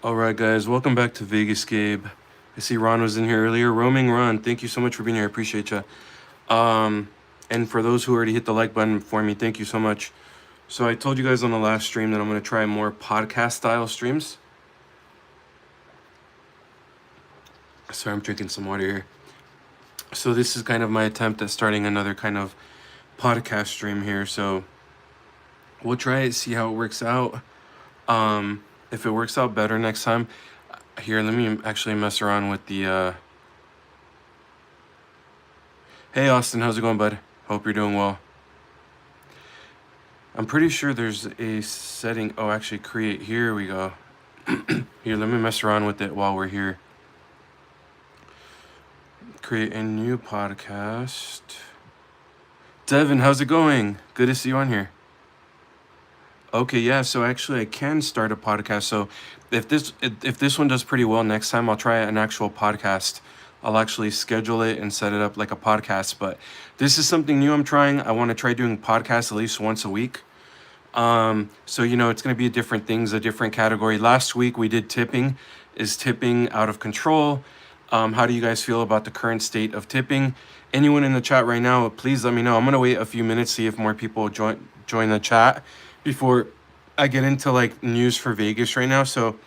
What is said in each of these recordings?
All right, guys, welcome back to Vegas, Gabe. I see Ron was in here earlier. Roaming Ron, thank you so much for being here. I appreciate you. And for those who already hit the like button for me, thank you so much. So I told you guys on the last stream that I'm going to try more podcast style streams. Sorry, I'm drinking some water here. So this is kind of my attempt at starting another kind of podcast stream here. So we'll try it, see how it works out. If it works out better next time, here, let me actually mess around with the, Hey, Austin, how's it going, bud? Hope you're doing well. I'm pretty sure there's a setting. Oh, actually, create. Here we go. Here, let me mess around with it while we're here. Create a new podcast. Devin, how's it going? Good to see you on here. Okay, yeah, so actually I can start a podcast. So if this one does pretty well next time, I'll try an actual podcast. I'll actually schedule it and set it up like a podcast. But this is something new I'm trying. I want to try doing podcasts at least once a week. So it's going to be different things, a different category. Last week we did tipping. Is tipping out of control? How do you guys feel about the current state of tipping? Anyone in the chat right now, please let me know. I'm gonna wait a few minutes, see if more people join the chat before I get into like news for Vegas right now. So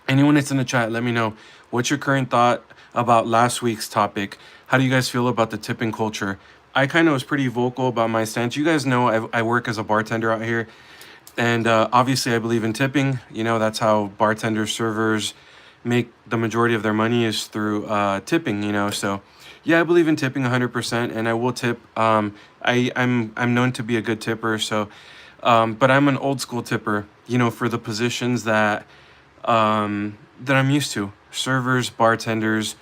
anyone that's in the chat, let me know what's your current thought about last week's topic. How do you guys feel about the tipping culture? I kind of was pretty vocal about my stance. You guys know I work as a bartender out here, and obviously I believe in tipping. That's how bartenders, servers make the majority of their money is through tipping. So yeah, I believe in tipping 100%, and I will tip. I'm known to be a good tipper. So, but I'm an old school tipper. For the positions that that I'm used to: servers, bartenders,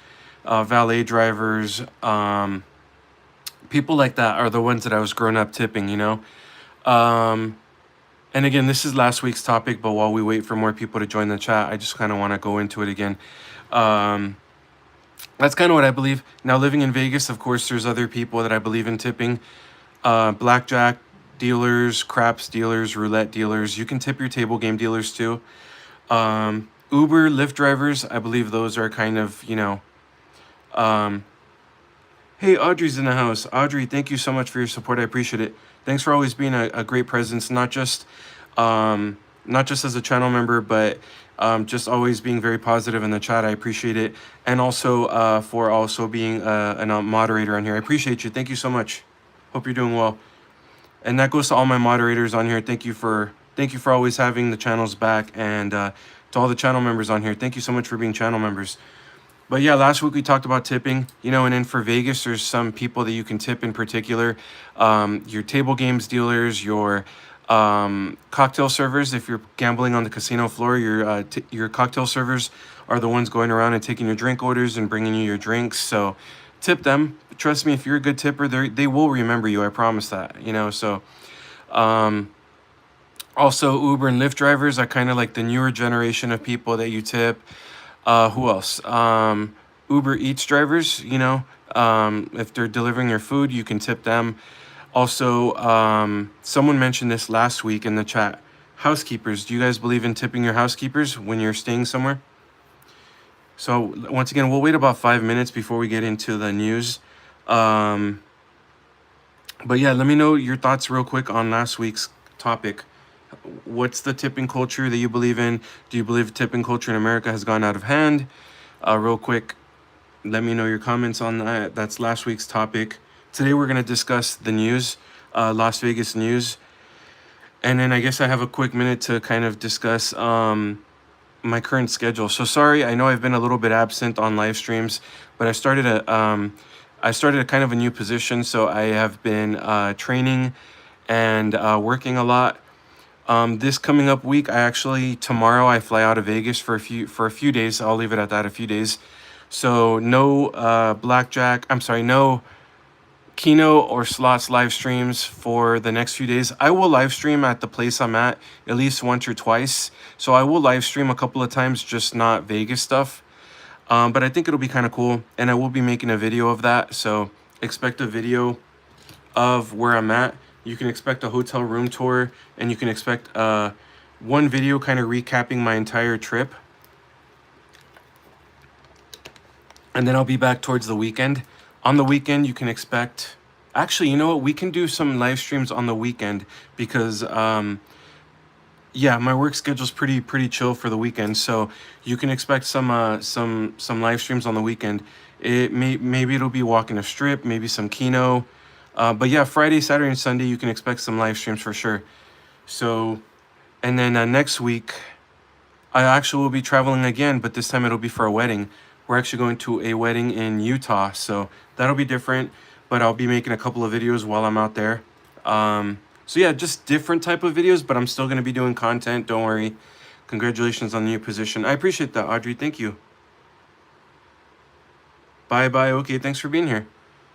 valet drivers, people like that are the ones that I was growing up tipping. And again, this is last week's topic, but while we wait for more people to join the chat, I just kind of want to go into it again. That's kind of what I believe. Now, living in Vegas, of course, there's other people that I believe in tipping. Blackjack dealers, craps dealers, roulette dealers. You can tip your table game dealers too. Uber, Lyft drivers, I believe those are kind of, Hey, Audrey's in the house. Audrey, thank you so much for your support. I appreciate it. Thanks for always being a great presence, not just as a channel member, but just always being very positive in the chat. I appreciate it. And also for also being a moderator on here. I appreciate you. Thank you so much. Hope you're doing well. And that goes to all my moderators on here. Thank you for always having the channels back, and to all the channel members on here. Thank you so much for being channel members. But yeah, last week we talked about tipping, and then for Vegas, there's some people that you can tip in particular. Your table games dealers, your cocktail servers. If you're gambling on the casino floor, your cocktail servers are the ones going around and taking your drink orders and bringing you your drinks. So tip them. Trust me, if you're a good tipper, they will remember you. I promise that. So also Uber and Lyft drivers are kind of like the newer generation of people that you tip. Who else? Uber Eats drivers, if they're delivering your food, you can tip them. Also, someone mentioned this last week in the chat. Housekeepers, do you guys believe in tipping your housekeepers when you're staying somewhere? So once again, we'll wait about 5 minutes before we get into the news. But yeah, let me know your thoughts real quick on last week's topic. What's the tipping culture that you believe in? Do you believe tipping culture in America has gone out of hand? Real quick, let me know your comments on that. That's last week's topic. Today we're going to discuss the news, Las Vegas news. And then I guess I have a quick minute to kind of discuss my current schedule. So sorry, I know I've been a little bit absent on live streams, but I started a kind of a new position. So I have been training and working a lot. This coming up week, tomorrow I fly out of Vegas for a few days. I'll leave it at that, a few days. So no no Keno or slots live streams for the next few days. I will live stream at the place I'm at least once or twice. So I will live stream a couple of times, just not Vegas stuff. But I think it'll be kind of cool, and I will be making a video of that. So expect a video of where I'm at. You can expect a hotel room tour, and you can expect one video kind of recapping my entire trip, and then I'll be back towards the weekend. On the weekend, you can expect. Actually, you know what? We can do some live streams on the weekend because yeah, my work schedule's pretty chill for the weekend, so you can expect some live streams on the weekend. Maybe it'll be walking a strip, maybe some keno, but yeah, Friday, Saturday, and Sunday you can expect some live streams for sure. So, and then next week I actually will be traveling again, but this time it'll be for a wedding. We're actually going to a wedding in Utah, so that'll be different. But I'll be making a couple of videos while I'm out there. So yeah, just different type of videos, but I'm still gonna be doing content. Don't worry. Congratulations on the new position. I appreciate that, Audrey. Thank you. Bye bye. Okay, thanks for being here.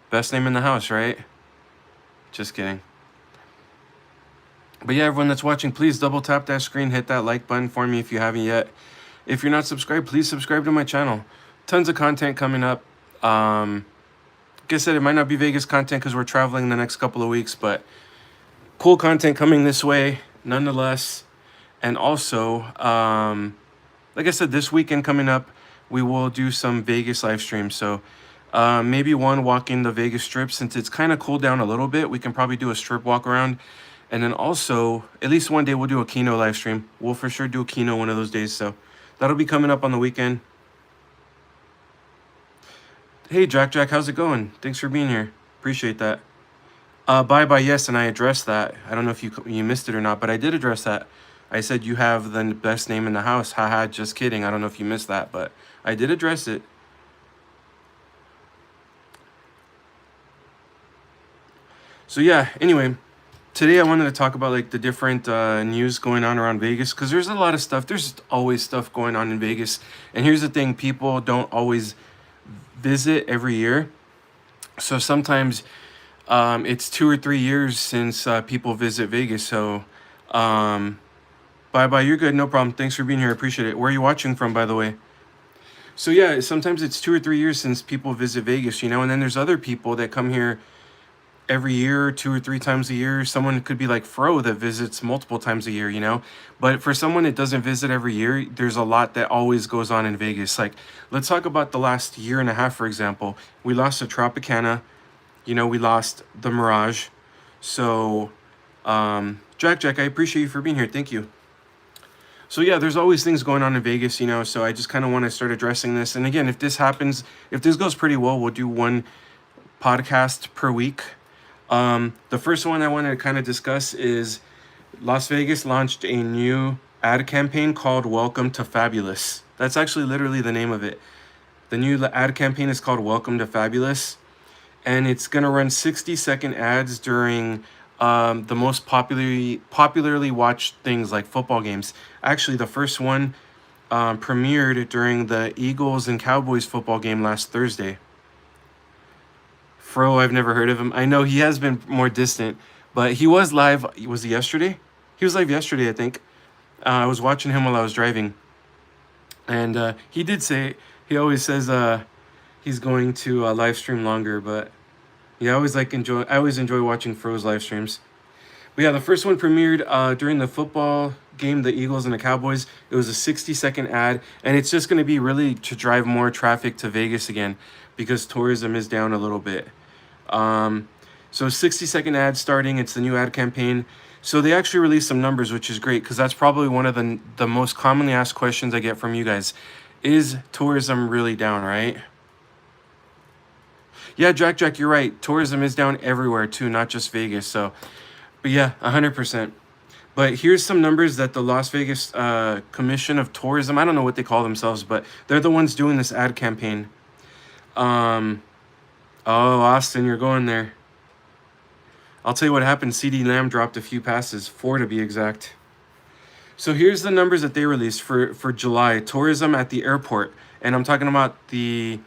Best name in the house, right? Just kidding. But yeah, everyone that's watching, please double tap that screen, hit that like button for me if you haven't yet. If you're not subscribed, please subscribe to my channel. Tons of content coming up. Like I said, it might not be Vegas content because we're traveling the next couple of weeks, but cool content coming this way nonetheless. And also, like I said, this weekend coming up, we will do some Vegas live streams. So maybe one walking the Vegas Strip. Since it's kind of cooled down a little bit, we can probably do a strip walk around. And then also, at least one day we'll do a keno live stream. We'll for sure do a keno one of those days. So that'll be coming up on the weekend. Hey, Jack, how's it going? Thanks for being here. Appreciate that. Bye bye, yes, and I addressed that. I don't know if you missed it or not, but I did address that. I said you have the best name in the house. Haha, just kidding. I don't know if you missed that, but I did address it. So yeah, anyway, today I wanted to talk about like the different news going on around Vegas because there's a lot of stuff. There's always stuff going on in Vegas. And here's the thing, people don't always visit every year. So sometimes it's 2 or 3 years since people visit Vegas. So bye, you're good, no problem. Thanks for being here, I appreciate it. Where are you watching from, by the way? So yeah, sometimes it's 2 or 3 years since people visit Vegas, you know, and then there's other people that come here every year, 2 or 3 times a year. Someone could be like Fro that visits multiple times a year, you know. But for someone that doesn't visit every year, there's a lot that always goes on in Vegas. Like, let's talk about the last year and a half, for example. We lost the Tropicana, you know, we lost the Mirage. So, Jack, I appreciate you for being here. Thank you. So yeah, there's always things going on in Vegas, you know, so I just kind of want to start addressing this. And again, if this happens, if this goes pretty well, we'll do one podcast per week. The first one I wanted to kind of discuss is Las Vegas launched a new ad campaign called Welcome to Fabulous. That's actually literally the name of it. The new ad campaign is called Welcome to Fabulous. And it's going to run 60-second ads during the most popularly watched things like football games. Actually, the first one premiered during the Eagles and Cowboys football game last Thursday. Fro, I've never heard of him. I know he has been more distant, but he was live. Was he yesterday? He was live yesterday, I think. I was watching him while I was driving. And he did say, he always says he's going to live stream longer, but yeah, I always enjoy watching Fro's live streams. But yeah, the first one premiered during the football game, the Eagles and the Cowboys. It was a 60-second ad, and it's just going to be really to drive more traffic to Vegas again because tourism is down a little bit. So 60-second ad starting. It's the new ad campaign. So they actually released some numbers, which is great because that's probably one of the most commonly asked questions I get from you guys. Is tourism really down, right? Yeah, Jack, you're right. Tourism is down everywhere too, not just Vegas. So, but yeah, 100%. But here's some numbers that the Las Vegas Commission of Tourism, I don't know what they call themselves, but they're the ones doing this ad campaign. Oh, Austin, you're going there. I'll tell you what happened. CeeDee Lamb dropped a few passes, 4 to be exact. So here's the numbers that they released for July. Tourism at the airport. And I'm talking about the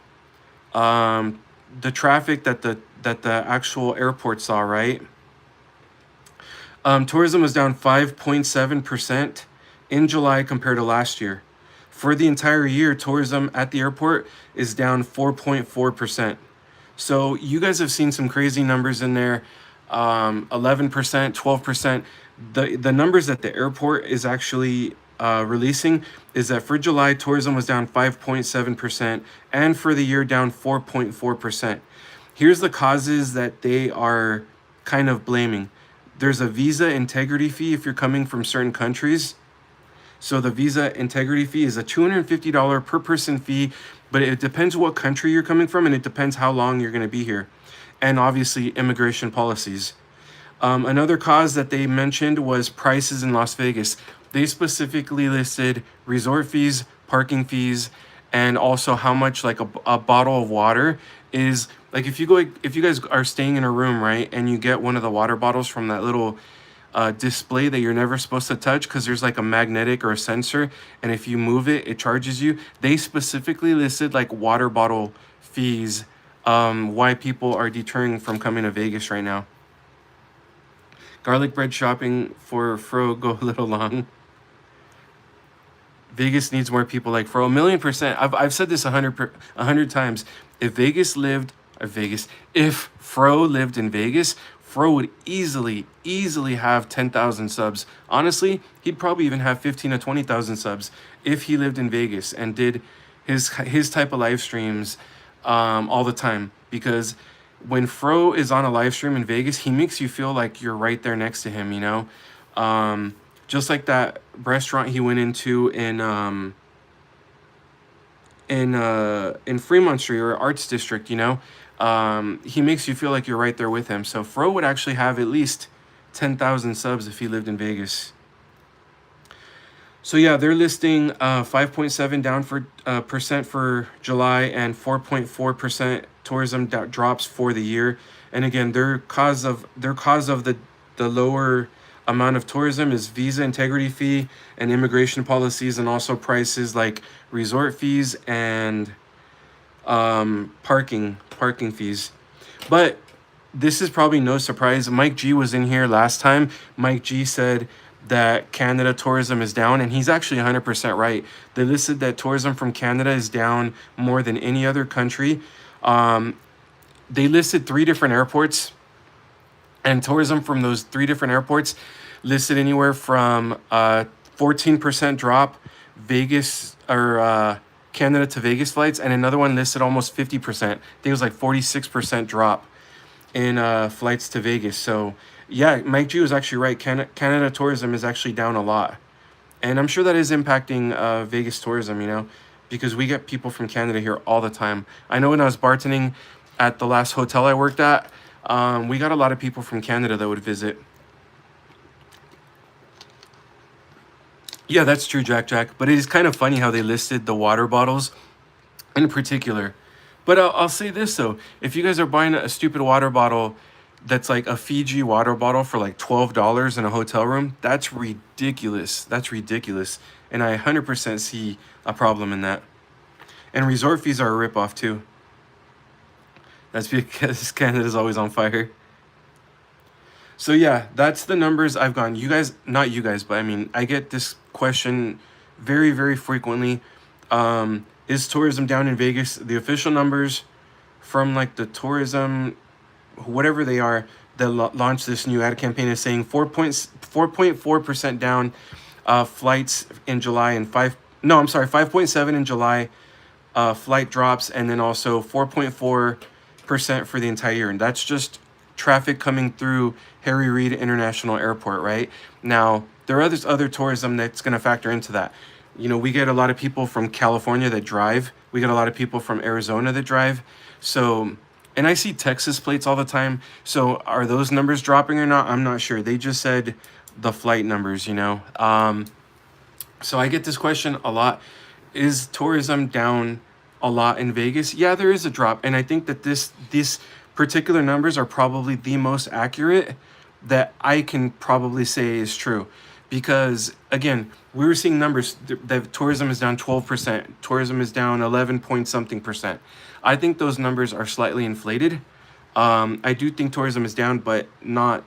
traffic that the actual airport saw, right? Tourism was down 5.7% in July compared to last year. For the entire year, tourism at the airport is down 4.4%. So you guys have seen some crazy numbers in there. 11%, 12%. The numbers that the airport is actually releasing is that for July, tourism was down 5.7%, and for the year, down 4.4%. Here's the causes that they are kind of blaming. There's a visa integrity fee if you're coming from certain countries. So the visa integrity fee is a $250 per person fee, but it depends what country you're coming from and it depends how long you're going to be here. And obviously, immigration policies. Another cause that they mentioned was prices in Las Vegas. They specifically listed resort fees, parking fees, and also how much like a bottle of water is. Like if you guys are staying in a room, right, and you get one of the water bottles from that little display that you're never supposed to touch because there's like a magnetic or a sensor, and if you move it, it charges you. They specifically listed like water bottle fees, why people are deterring from coming to Vegas right now. Garlic bread shopping for Fro go a little long. Vegas needs more people like Fro. A million percent. I've said this 100 times. If Vegas lived, if Fro lived in Vegas, Fro would easily have 10,000 subs. Honestly, he'd probably even have 15 to 20,000 subs if he lived in Vegas and did his type of live streams all the time. Because when Fro is on a live stream in Vegas, he makes you feel like you're right there next to him, you know? Just like that restaurant he went into in Fremont Street or Arts District, you know? He makes you feel like you're right there with him. So Fro would actually have at least 10,000 subs if he lived in Vegas. So yeah, they're listing 5.7 down for percent for July and 4.4% tourism drops for the year. And again, their cause of the lower amount of tourism is visa integrity fee and immigration policies, and also prices like resort fees and parking fees. But this is probably no surprise. Mike G was in here last time. Mike G said that Canada tourism is down, and he's actually 100% right. They listed that tourism from Canada is down more than any other country. They listed 3 different airports, and tourism from those 3 different airports listed anywhere from 14% drop Vegas or Canada to Vegas flights, and another one listed almost 50%. I think it was like 46% drop in flights to Vegas. So yeah, Mike G was actually right. Canada tourism is actually down a lot, and I'm sure that is impacting Vegas tourism, you know, because we get people from Canada here all the time. I know when I was bartending at the last hotel I worked at, we got a lot of people from Canada that would visit. Yeah, that's true, Jack. But it is kind of funny how they listed the water bottles in particular. But I'll say this though: if you guys are buying a stupid water bottle that's like a Fiji water bottle for like $12 in a hotel room, that's ridiculous. That's ridiculous, and I 100% see a problem in that. And resort fees are a ripoff too. That's because Canada's always on fire. So yeah, that's the numbers I've gone. You guys, not you guys, but I mean, I get this question very frequently. Is tourism down in Vegas? The official numbers from like the tourism, whatever they are, that launched this new ad campaign is saying 4.4% down flights in July, and 5.7 in July flight drops, and then also 4.4% for the entire year. And that's just traffic coming through Harry Reid International Airport, right? Now, there are other tourism that's going to factor into that. You know, we get a lot of people from California that drive. We get a lot of people from Arizona that drive. So, and I see Texas plates all the time. So are those numbers dropping or not? I'm not sure. They just said the flight numbers, you know. So I get this question a lot. Is tourism down a lot in Vegas? Yeah, there is a drop. And I think that these particular numbers are probably the most accurate that I can probably say is true. Because again, we were seeing numbers that tourism is down 12%, tourism is down 11 point something percent. I think those numbers are slightly inflated. I do think tourism is down, but not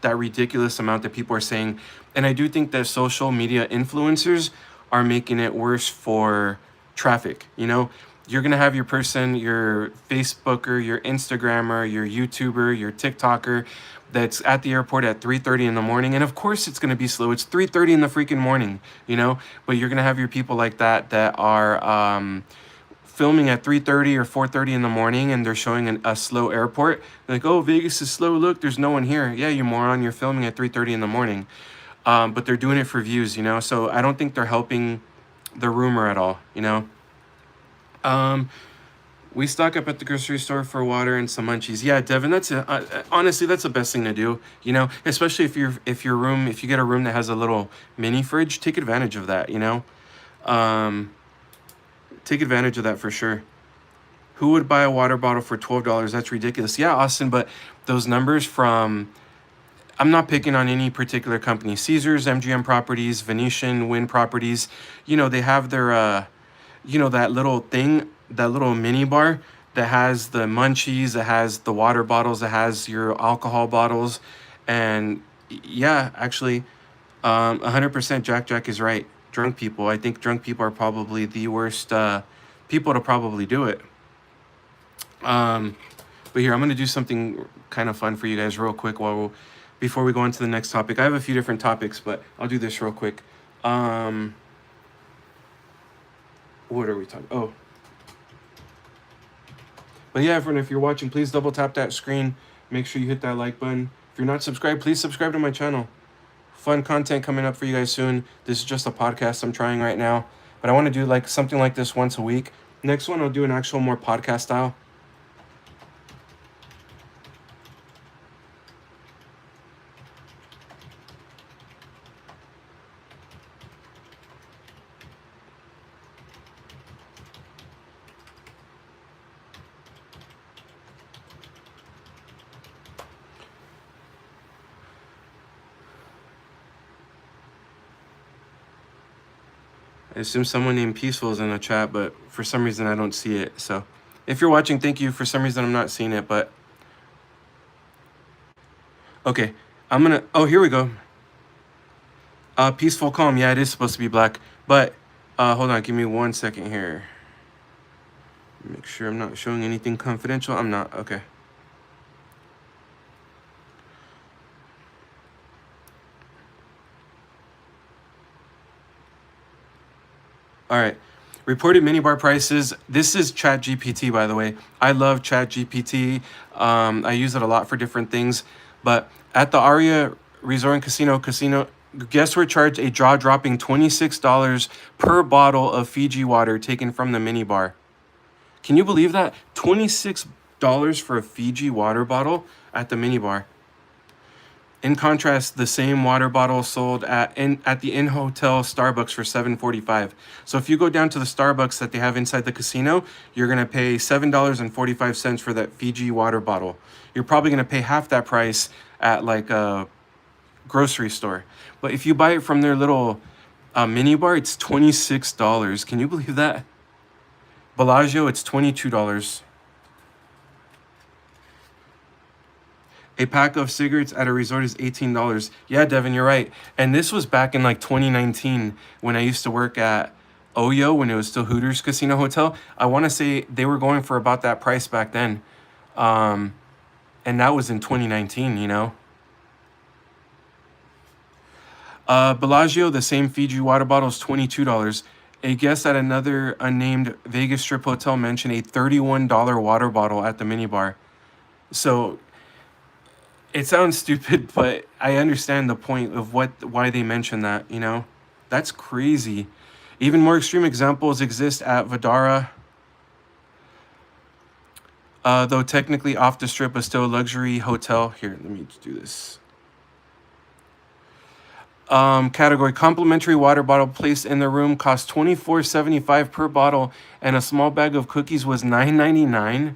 that ridiculous amount that people are saying. And I do think that social media influencers are making it worse for traffic. You know, You're gonna have your person, your Facebooker, your Instagrammer, your YouTuber, your TikToker that's at the airport at 3:30 in the morning. And of course it's gonna be slow. It's 3:30 in the freaking morning, you know? But you're gonna have your people like that that are filming at 3:30 or 4:30 in the morning, and they're showing a slow airport. They're like, oh, Vegas is slow. Look, there's no one here. Yeah, you moron. You're filming at 3:30 in the morning. But they're doing it for views, you know? So I don't think they're helping the rumor at all, you know? Um, we stock up at the grocery store for water and some munchies. Yeah, Devin, honestly, that's the best thing to do. You know, especially if you get a room that has a little mini fridge, take advantage of that. You know, um, take advantage of that for sure. Who would buy a water bottle for $12? That's ridiculous. Yeah, Austin, but those numbers from, I'm not picking on any particular company. Caesars, MGM Properties, Venetian, Wynn Properties. You know, they have their you know, that little thing, that little mini bar that has the munchies, that has the water bottles, that has your alcohol bottles. And yeah, actually, 100% Jack is right. Drunk people, I think drunk people are probably the worst people to probably do it. um but here, I'm going to do something kind of fun for you guys real quick before we go on to the next topic. I have a few different topics, but I'll do this real quick. um what are we talking? Oh, but yeah, everyone, if you're watching, please double tap that screen. Make sure you hit that like button. If you're not subscribed, please subscribe to my channel. Fun content coming up for you guys soon. This is just a podcast I'm trying right now, but I want to do like something like this once a week. Next one, I'll do an actual more podcast style. I assume someone named Peaceful is in the chat, but for some reason I don't see it. So if you're watching, thank you. For some reason I'm not seeing it, but okay. Oh, here we go. Peaceful Calm. Yeah, it is supposed to be black, but hold on, give me 1 second here. Make sure I'm not showing anything confidential. I'm not. Okay. All right. Reported minibar prices. This is Chat GPT, by the way. I love Chat GPT. I use it a lot for different things. But at the Aria Resort and Casino, guests were charged a jaw-dropping $26 per bottle of Fiji water taken from the minibar. Can you believe that? $26 for a Fiji water bottle at the minibar. In contrast, the same water bottle sold at the in-hotel Starbucks for $7.45. So if you go down to the Starbucks that they have inside the casino, you're going to pay $7.45 for that Fiji water bottle. You're probably going to pay half that price at like a grocery store. But if you buy it from their little mini bar, it's $26. Can you believe that? Bellagio, it's $22. A pack of cigarettes at a resort is $18. Yeah, Devin, you're right. And this was back in like 2019 when I used to work at Oyo, when it was still Hooters Casino Hotel. I want to say they were going for about that price back then. And that was in 2019, you know. Bellagio, the same Fiji water bottle is $22. A guest at another unnamed Vegas Strip hotel mentioned a $31 water bottle at the minibar. So it sounds stupid, but I understand the point of why they mentioned that, you know? That's crazy. Even more extreme examples exist at Vadara. Though technically off the strip, but still a luxury hotel. Here, let me do this. Category: complimentary water bottle placed in the room cost $24.75 per bottle, and a small bag of cookies was $9.99.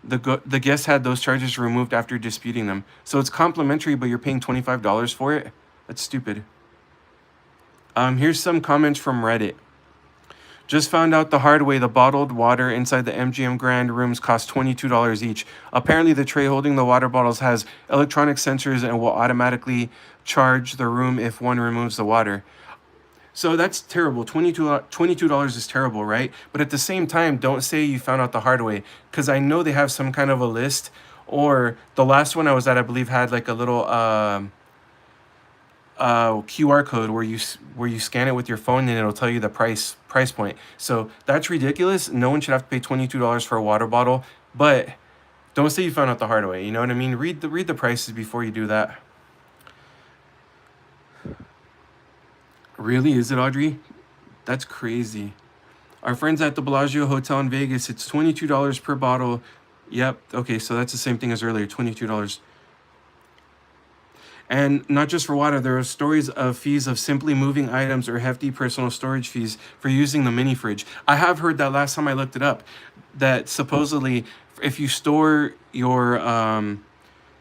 The guest had those charges removed after disputing them. So it's complimentary, but you're paying $25 for it? That's stupid. Here's some comments from Reddit. Just found out the hard way, the bottled water inside the MGM Grand rooms cost $22 each. Apparently the tray holding the water bottles has electronic sensors and will automatically charge the room if one removes the water. So that's terrible. $22 is terrible, right? But at the same time, don't say you found out the hard way, because I know they have some kind of a list. Or the last one I was at, I believe, had like a little QR code where where you scan it with your phone and it'll tell you the price point. So that's ridiculous. No one should have to pay $22 for a water bottle. But don't say you found out the hard way. You know what I mean? Read the prices before you do that. Really? Is it, Audrey? That's crazy. Our friends at the Bellagio Hotel in Vegas, it's $22 per bottle. Yep. Okay, so that's the same thing as earlier, $22. And not just for water, there are stories of fees of simply moving items or hefty personal storage fees for using the mini fridge. I have heard that last time I looked it up, that supposedly if you store your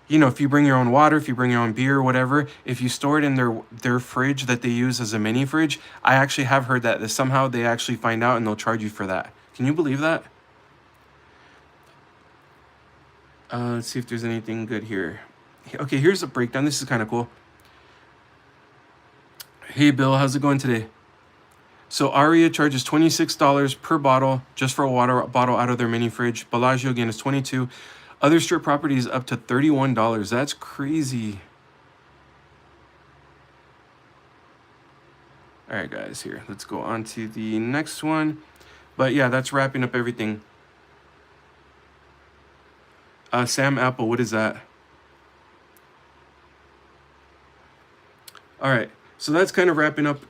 if you bring your own water, if you bring your own beer, whatever, if you store it in their fridge that they use as a mini fridge, I actually have heard that somehow they actually find out and they'll charge you for that. Can you believe that? Let's see if there's anything good here. Okay, here's a breakdown. This is kind of cool. Hey Bill, how's it going today? So Aria charges $26 per bottle just for a water bottle out of their mini fridge. Bellagio again is 22. Other strip properties up to $31. That's crazy. All right, guys, here. Let's go on to the next one. But yeah, that's wrapping up everything. Sam Apple, what is that? All right. So that's kind of wrapping up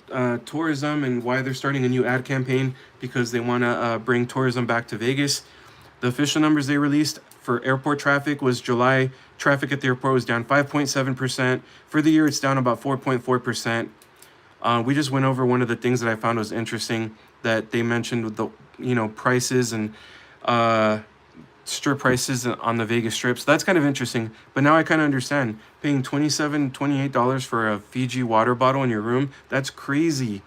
tourism and why they're starting a new ad campaign, because they want to bring tourism back to Vegas. The official numbers they released for airport traffic was July traffic at the airport was down 5.7%. For the year, it's down about 4.4%. We just went over one of the things that I found was interesting that they mentioned with the prices and strip prices on the Vegas Strip. So that's kind of interesting. But now I kind of understand paying $28 for a Fiji water bottle in your room. That's crazy.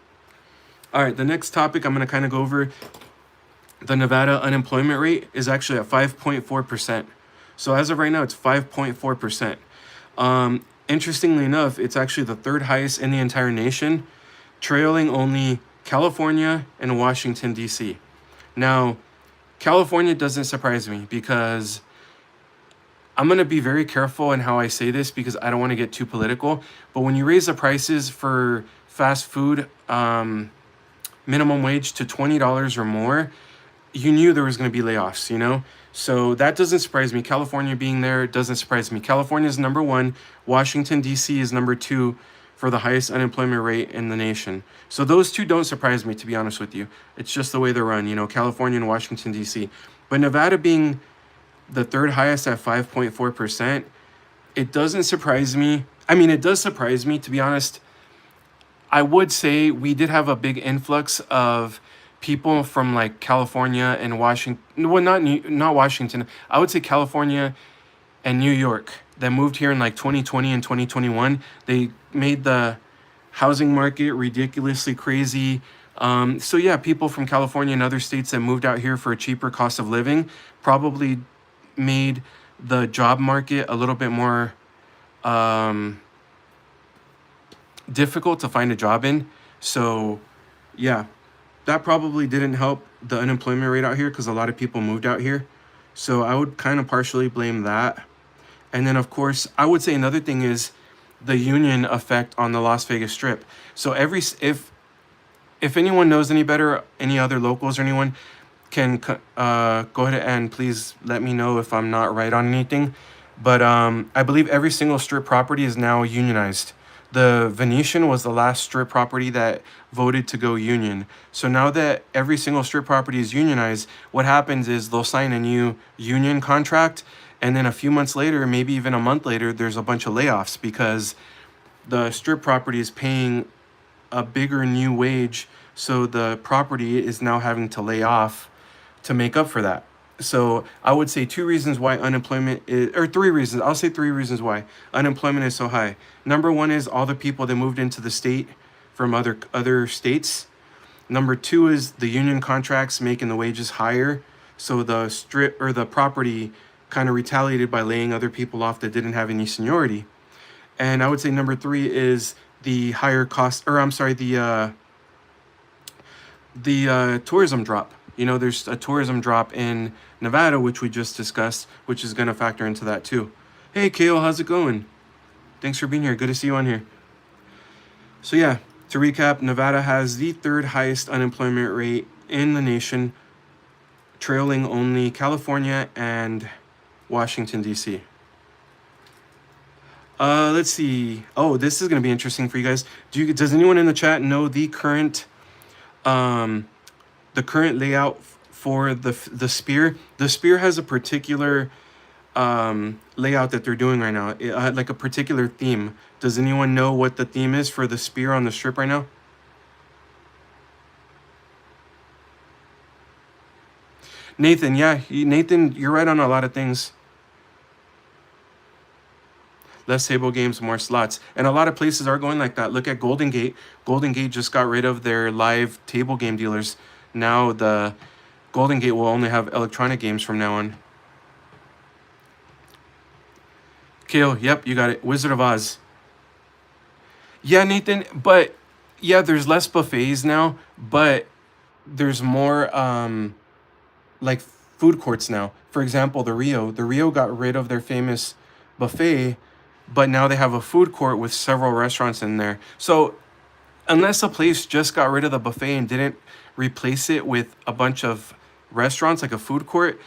All right, the next topic I'm going to kind of go over. The Nevada unemployment rate is actually at 5.4%. So as of right now, it's 5.4%. Interestingly enough, it's actually the third highest in the entire nation, trailing only California and Washington, D.C. Now, California doesn't surprise me, because I'm going to be very careful in how I say this because I don't want to get too political. But when you raise the prices for fast food minimum wage to $20 or more, you knew there was going to be layoffs. So that doesn't surprise me. California being there doesn't surprise me. California is number one. Washington, D.C. is number two for the highest unemployment rate in the nation. So those two don't surprise me, to be honest with you. It's just the way they're run, California and Washington, D.C. But Nevada being the third highest at 5.4%, it doesn't surprise me. I mean, it does surprise me, to be honest. I would say we did have a big influx of people from like California and Washington. Well, not Washington. I would say California and New York that moved here in like 2020 and 2021. They made the housing market ridiculously crazy. So yeah, people from California and other states that moved out here for a cheaper cost of living probably made the job market a little bit more difficult to find a job in. So yeah, that probably didn't help the unemployment rate out here because a lot of people moved out here. So I would kind of partially blame that. And then, of course, I would say another thing is the union effect on the Las Vegas Strip. So if anyone knows any better, any other locals or anyone can go ahead and please let me know if I'm not right on anything. But I believe every single strip property is now unionized. The Venetian was the last strip property that voted to go union. So now that every single strip property is unionized, what happens is they'll sign a new union contract, and then a few months later, maybe even a month later, there's a bunch of layoffs because the strip property is paying a bigger new wage. So the property is now having to lay off to make up for that. So I would say two reasons why unemployment is, or three reasons. I'll say three reasons why unemployment is so high. Number one is all the people that moved into the state from other states. Number two is the union contracts making the wages higher. So the strip or the property kind of retaliated by laying other people off that didn't have any seniority. And I would say number three is the higher cost, or I'm sorry, the the tourism drop. You know, there's a tourism drop in Nevada, which we just discussed, which is going to factor into that too. Hey, Kale, how's it going? Thanks for being here. Good to see you on here. So, yeah, to recap, Nevada has the third highest unemployment rate in the nation, trailing only California and Washington, D.C. Let's see. Oh, this is going to be interesting for you guys. Does anyone in the chat know um, the current layout for the spear? The spear has a particular layout that they're doing right now, like a particular theme. Does anyone know what the theme is for the spear on the strip right now? Nathan, yeah, Nathan, you're right on a lot of things. Less table games, more slots. And a lot of places are going like that. Look at Golden Gate. Golden Gate just got rid of their live table game dealers. Now the Golden Gate will only have electronic games from now on. Kale, yep, you got it. Wizard of Oz. Yeah, Nathan, but yeah, there's less buffets now, but there's more like food courts now. For example, the Rio got rid of their famous buffet, but now they have a food court with several restaurants in there. So unless a place just got rid of the buffet and didn't replace it with a bunch of restaurants like a food court,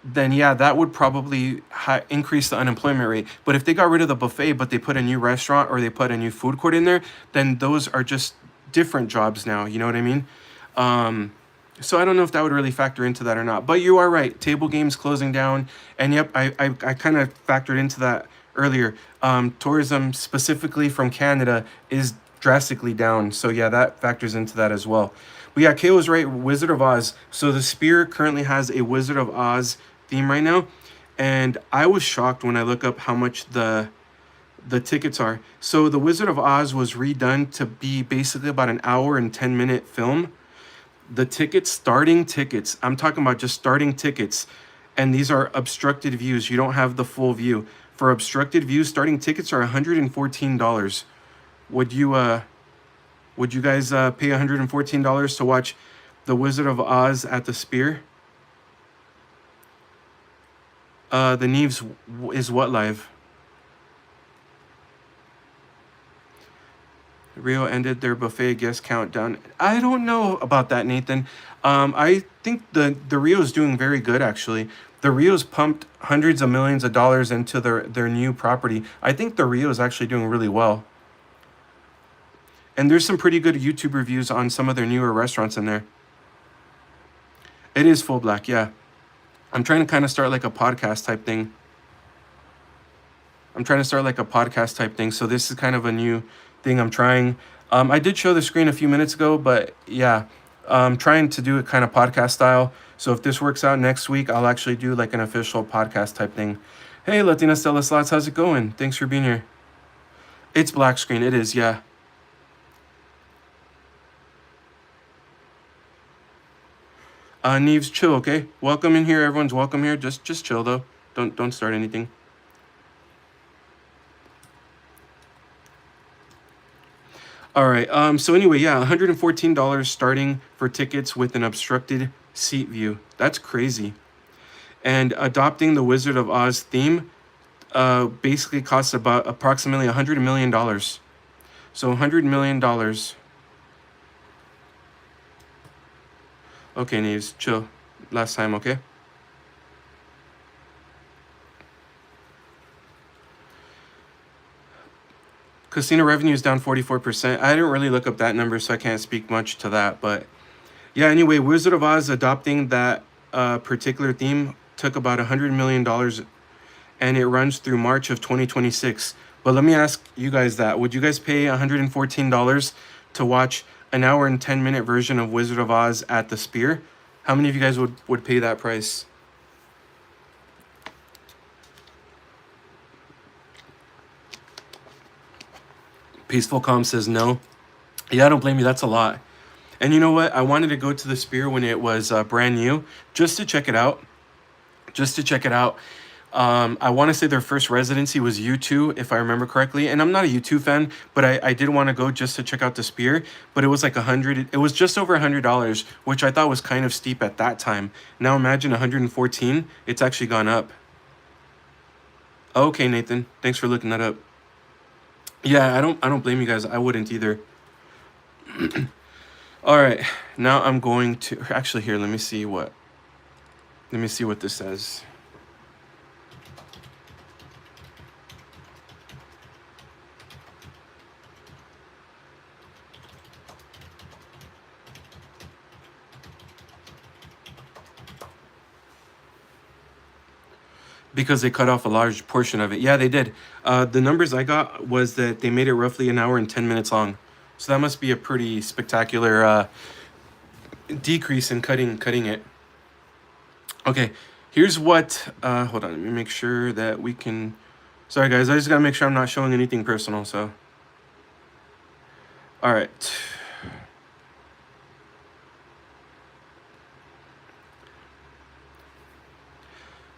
then yeah, that would probably increase the unemployment rate. But if they got rid of the buffet, but they put a new restaurant or they put a new food court in there, then those are just different jobs now. You know what I mean? So I don't know if that would really factor into that or not. But you are right. Table games closing down. And yep, I kind of factored into that earlier. Tourism specifically from Canada is drastically down. So yeah, that factors into that as well. But yeah, Kay was right. Wizard of Oz. So the Spear currently has a Wizard of Oz theme right now. And I was shocked when I look up how much the tickets are. So the Wizard of Oz was redone to be basically about an hour and 10-minute film. The tickets, starting tickets, I'm talking about just starting tickets, and these are obstructed views. You don't have the full view. For obstructed views, starting tickets are $114. Would you guys pay $114 to watch The Wizard of Oz at the Spear? The Neves is what live? Rio ended their buffet guest countdown. I don't know about that, Nathan. I think the Rio's doing very good, actually. The Rio's pumped hundreds of millions of dollars into their new property. I think the Rio's actually doing really well. And there's some pretty good YouTube reviews on some of their newer restaurants in there. It is full black, yeah. I'm trying to kind of start like a podcast type thing. So this is kind of a new thing I'm trying. I did show the screen a few minutes ago, but yeah, I'm trying to do it kind of podcast style. So if this works out next week, I'll actually do like an official podcast type thing. Hey, Latina Stella Slots, how's it going? Thanks for being here. It's black screen. It is, yeah. Neves, chill, okay? Welcome in here. Everyone's welcome here. Just chill though. Don't start anything. All right. So anyway, yeah, $114 starting for tickets with an obstructed seat view. That's crazy. And adopting the Wizard of Oz theme basically costs about approximately $100 million. So $100 million. Okay, Neves, chill. Last time, okay? Casino revenue is down 44%. I didn't really look up that number, so I can't speak much to that. But yeah, anyway, Wizard of Oz adopting that particular theme took about $100 million, and it runs through March of 2026. But let me ask you guys that. Would you guys pay $114 to watch an hour and 10-minute version of Wizard of Oz at the Spear? How many of you guys would pay that price? Peaceful Calm says no. Yeah, I don't blame you. That's a lot. And you know what? I wanted to go to the Spear when it was brand new, just to check it out. I want to say their first residency was U2, if I remember correctly. And I'm not a U2 fan, but I did want to go just to check out the Spear. But it was like 100. It was just over $100, which I thought was kind of steep at that time. Now imagine 114. It's actually gone up. Okay, Nathan. Thanks for looking that up. Yeah, I don't blame you guys. I wouldn't either. All right, now I'm going to actually here. Let me see what this says. Because they cut off a large portion of it. Yeah, they did. The numbers I got was that they made it roughly an hour and 10 minutes long. So that must be a pretty spectacular decrease in cutting it. Okay, here's what. Hold on, let me make sure that we can. Sorry, guys. I just gotta make sure I'm not showing anything personal. So, all right.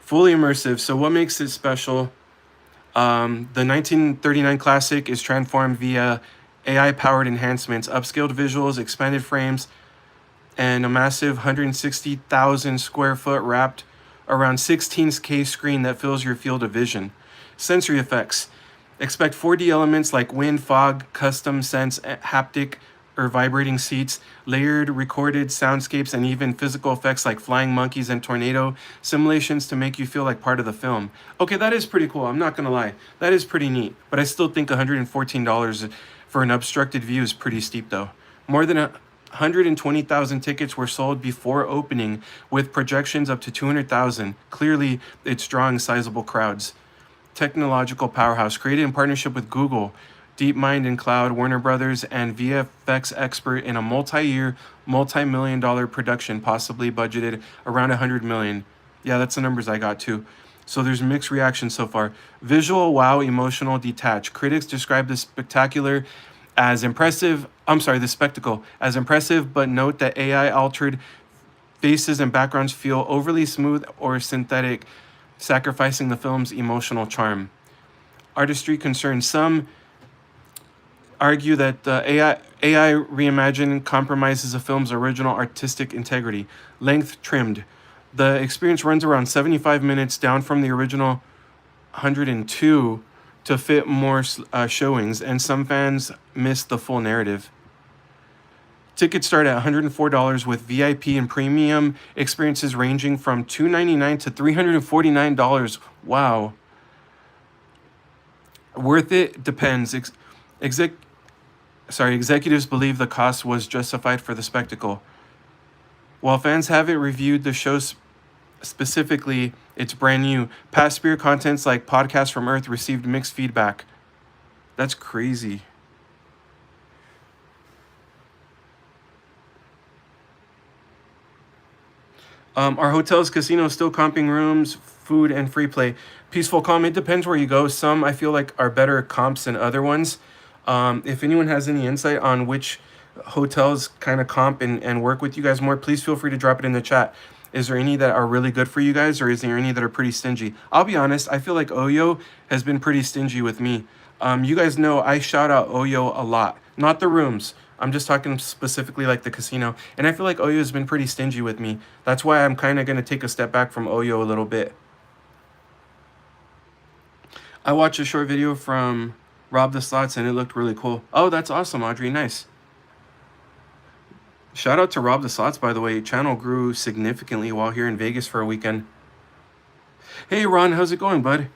Fully immersive. So, what makes it special? The 1939 classic is transformed via AI-powered enhancements, upscaled visuals, expanded frames, and a massive 160,000 square foot wrapped around 16K screen that fills your field of vision. Sensory effects. Expect 4D elements like wind, fog, custom sense, haptic or vibrating seats, layered recorded soundscapes, and even physical effects like flying monkeys and tornado simulations to make you feel like part of the film. Okay, that is pretty cool. I'm not gonna lie. That is pretty neat. But I still think $114 for an obstructed view is pretty steep though. More than 120,000 tickets were sold before opening, with projections up to 200,000. Clearly, it's drawing sizable crowds. Technological powerhouse created in partnership with Google, DeepMind and Cloud, Warner Brothers, and VFX expert in a multi-year, multi-million dollar production, possibly budgeted around 100 million. Yeah, that's the numbers I got too. So there's mixed reactions so far. Visual, wow, emotional, detached. Critics describe the spectacular as impressive. I'm sorry, the spectacle as impressive, but note that AI altered faces and backgrounds feel overly smooth or synthetic, sacrificing the film's emotional charm. Artistry concerns. Some argue that the AI reimagined compromises the film's original artistic integrity. Length trimmed. The experience runs around 75 minutes, down from the original 102 to fit more showings, and some fans missed the full narrative. Tickets start at $104 with VIP and premium experiences ranging from $299 to $349. Wow. Worth it depends. Exec- Executives believe the cost was justified for the spectacle. While fans haven't reviewed the show specifically, it's brand new. Past Spear contents like Podcasts from Earth received mixed feedback. That's crazy. Our hotels, casinos still comping rooms, food, and free play. Peaceful calm. It depends where you go. Some I feel like are better comps than other ones. If anyone has any insight on which hotels kind of comp and work with you guys more, please feel free to drop it in the chat. Is there any that are really good for you guys, or is there any that are pretty stingy? I'll be honest, I feel like Oyo has been pretty stingy with me. You guys know I shout out Oyo a lot, not the rooms. I'm just talking specifically like the casino. And I feel like Oyo has been pretty stingy with me. That's why I'm kind of going to take a step back from Oyo a little bit. I watched a short video from Rob the Slots and it looked really cool. Oh, that's awesome, Audrey. Nice. Shout out to Rob the Slots, by the way. Channel grew significantly while here in Vegas for a weekend. Hey, Ron, how's it going, bud?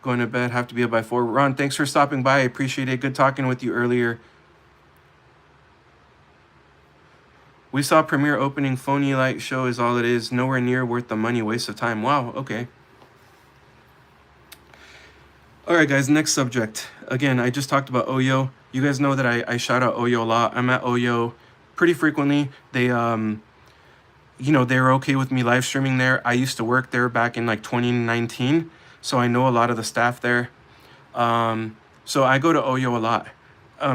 Going to bed, have to be up by 4. Ron, thanks for stopping by. I appreciate it. Good talking with you earlier. We saw premiere opening. Phony light show is all it is. Nowhere near worth the money. Waste of time. Wow, okay. All right, guys, next subject. Again, I just talked about Oyo. You guys know that I shout out Oyo a lot. I'm at Oyo pretty frequently. They, they're okay with me live streaming there. I used to work there back in like 2019, so I know a lot of the staff there. So I go to Oyo a lot.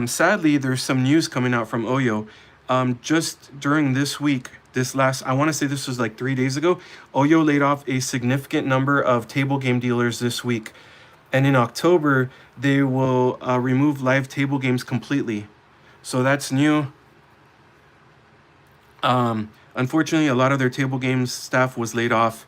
Sadly, there's some news coming out from Oyo. Just during this week, this last, I want to say this was like 3 days ago, Oyo laid off a significant number of table game dealers this week. And in October, they will remove live table games completely. So that's new. Unfortunately, a lot of their table games staff was laid off.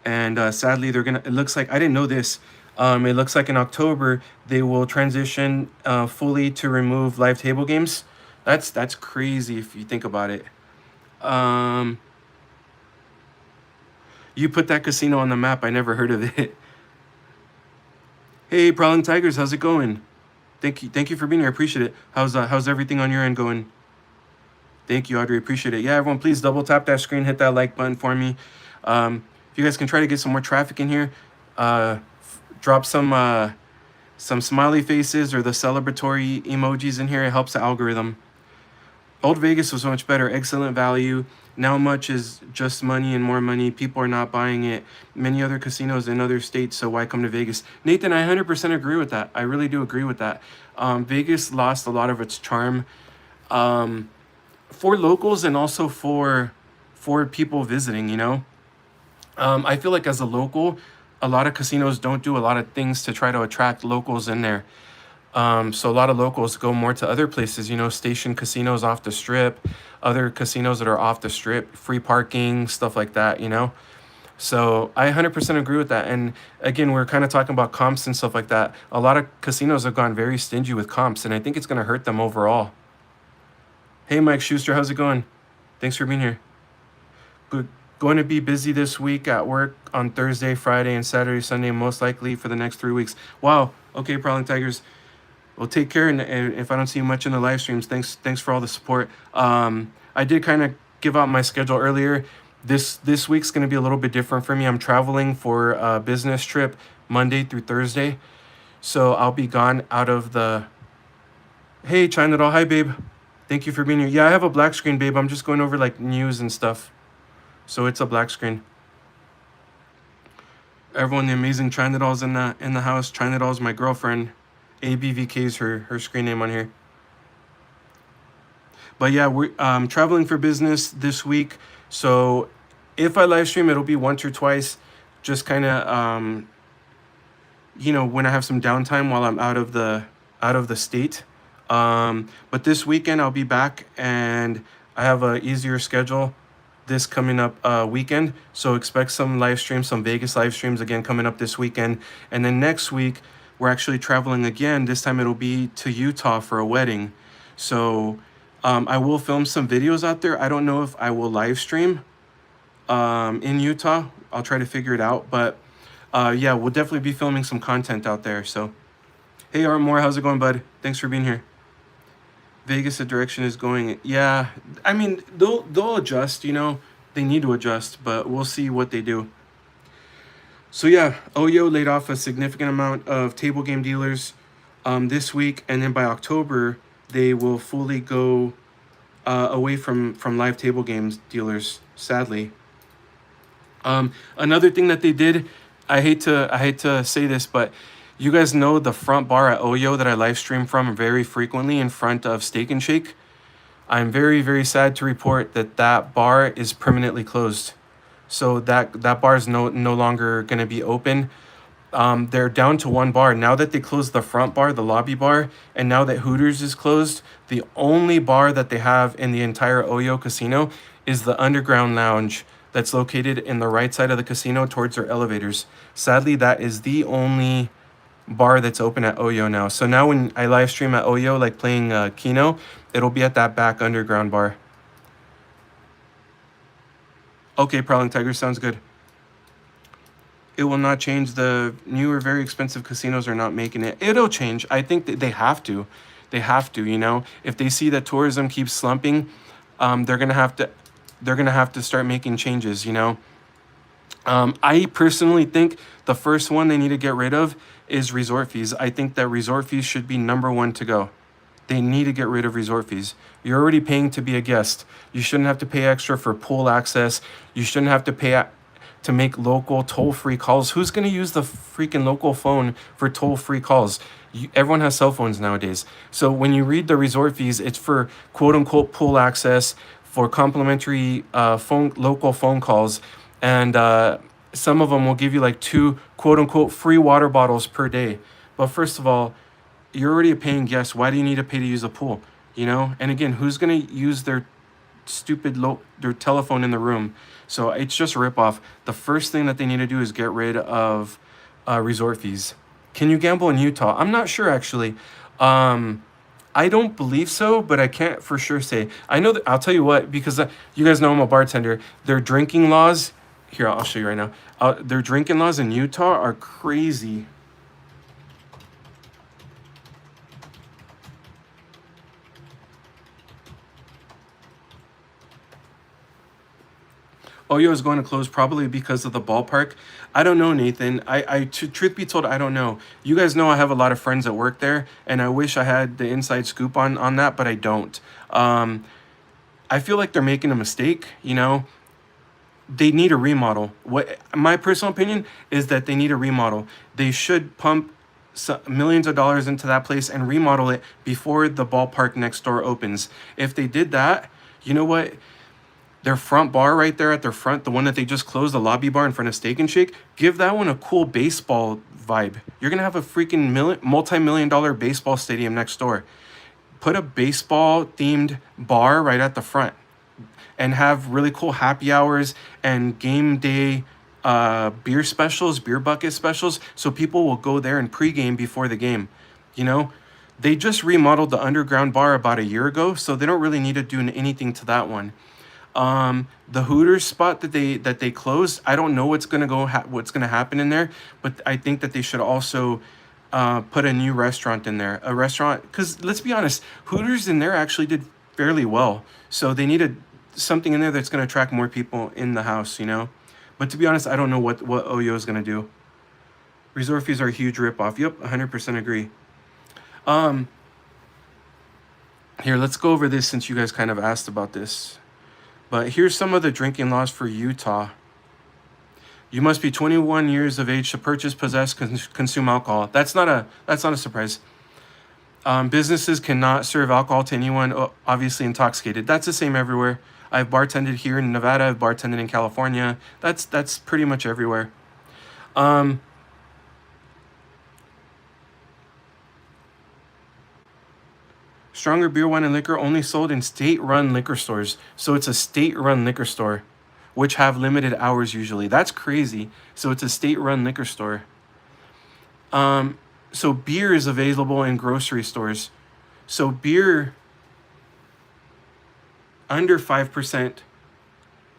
And sadly, it looks like, I didn't know this. It looks like in October, they will transition fully to remove live table games. That's crazy if you think about it. Um, you put that casino on the map. I never heard of it. Hey, Prowling Tigers, how's it going? Thank you for being here. I appreciate it. How's everything on your end going? Thank you, Audrey. Appreciate it. Yeah, everyone, please double tap that screen, hit that like button for me. If you guys can try to get some more traffic in here, drop some smiley faces or the celebratory emojis in here. It helps the algorithm. Old Vegas was so much better. Excellent value. Now much is just money and more money. People are not buying it. Many other casinos in other states, so why come to Vegas? Nathan, I 100% agree with that. I really do agree with that. Vegas lost a lot of its charm for locals and also for people visiting, you know? I feel like as a local, a lot of casinos don't do a lot of things to try to attract locals in there. So a lot of locals go more to other places, you know, station casinos off the strip, other casinos that are off the strip, free parking, stuff like that, you know? So I 100% agree with that. And again, we're kind of talking about comps and stuff like that. A lot of casinos have gone very stingy with comps, and I think it's going to hurt them overall. Hey, Mike Schuster, how's it going? Thanks for being here. Good. Going to be busy this week at work on Thursday, Friday, and Saturday, Sunday, most likely for the next 3 weeks. Wow. Okay, Prowling Tigers. Well, take care, and if I don't see you much in the live streams, thanks for all the support. I did kind of give out my schedule earlier. This week's going to be a little bit different for me. I'm traveling for a business trip Monday through Thursday, so I'll be gone out of the... Hey, China Doll. Hi, babe. Thank you for being here. Yeah, I have a black screen, babe. I'm just going over, like, news and stuff, so it's a black screen. Everyone, the amazing China Doll's in the house. China Doll's my girlfriend. ABVK is her screen name on here. But yeah, we're traveling for business this week. So if I live stream, it'll be once or twice. Just kind of, you know, when I have some downtime while I'm out of the state. But this weekend I'll be back, and I have a easier schedule this coming up weekend. So expect some live streams, some Vegas live streams again coming up this weekend. And then next week, we're actually traveling again. This time it'll be to Utah for a wedding. So I will film some videos out there. I don't know if I will live stream in Utah. I'll try to figure it out. But yeah, we'll definitely be filming some content out there. So hey, Art Moore, how's it going, bud? Thanks for being here. Vegas, the direction is going. Yeah, I mean, they'll adjust, you know. They need to adjust, but we'll see what they do. So yeah, Oyo laid off a significant amount of table game dealers this week, and then by October they will fully go away from live table games dealers. Sadly, another thing that they did, I hate to say this, but you guys know the front bar at Oyo that I live stream from very frequently in front of Steak and Shake. I'm very, very sad to report that bar is permanently closed. So that bar is no longer going to be open. They're down to one bar. Now that they closed the front bar, the lobby bar, and now that Hooters is closed, the only bar that they have in the entire Oyo casino is the underground lounge that's located in the right side of the casino towards their elevators. Sadly, that is the only bar that's open at Oyo now. So now when I live stream at Oyo, like playing Keno, it'll be at that back underground bar. Okay, Prowling Tiger, sounds good. It will not change. The newer, very expensive casinos are not making it. It'll change. I think that they have to. They have to, you know. If they see that tourism keeps slumping, they're gonna have to start making changes, you know. I personally think the first one they need to get rid of is resort fees. I think that resort fees should be number one to go. They need to get rid of resort fees. You're already paying to be a guest. You shouldn't have to pay extra for pool access. You shouldn't have to pay to make local toll-free calls. Who's going to use the freaking local phone for toll-free calls? Everyone has cell phones nowadays. So when you read the resort fees, it's for quote-unquote pool access, for complimentary local phone calls, and some of them will give you like two quote unquote free water bottles per day. But first of all, you're already a paying guest. Why do you need to pay to use a pool? You know, and again, who's gonna use their telephone in the room? So it's just a ripoff. The first thing that they need to do is get rid of resort fees. Can you gamble in Utah? I'm not sure actually. Um, I don't believe so, but I can't for sure say. I know that I'll tell you what, because you guys know I'm a bartender. Their drinking laws, here I'll show you right now. Their drinking laws in Utah are crazy. Oyo is going to close probably because of the ballpark. I don't know, Nathan. Truth be told, I don't know. You guys know I have a lot of friends that work there, and I wish I had the inside scoop on that, but I don't. I feel like they're making a mistake. You know, they need a remodel. What my personal opinion is that they need a remodel. They should pump millions of dollars into that place and remodel it before the ballpark next door opens. If they did that, you know what? Their front bar right there at their front, the one that they just closed, the lobby bar in front of Steak and Shake, give that one a cool baseball vibe. You're gonna have a freaking multi-million dollar baseball stadium next door. Put a baseball themed bar right at the front and have really cool happy hours and game day beer specials, beer bucket specials, so people will go there and pregame before the game. You know, they just remodeled the underground bar about a year ago, so they don't really need to do anything to that one. The Hooters spot that they closed, I don't know what's gonna happen in there, but I think that they should also put a new restaurant in there. A restaurant, because let's be honest, Hooters in there actually did fairly well. So they needed something in there that's gonna attract more people in the house, you know. But to be honest, I don't know what Oyo is gonna do. Resort fees are a huge ripoff. Yep, 100% agree. Um, Here, let's go over this since you guys kind of asked about this. But here's some of the drinking laws for Utah. You must be 21 years of age to purchase, possess, consume alcohol. That's not a surprise. Businesses cannot serve alcohol to anyone obviously intoxicated. That's the same everywhere. I've bartended here in Nevada. I've bartended in California. That's pretty much everywhere. Um, Stronger beer, wine, and liquor only sold in state-run liquor stores. So it's a state-run liquor store, which have limited hours usually. That's crazy. So it's a state-run liquor store. So beer is available in grocery stores. So beer under 5%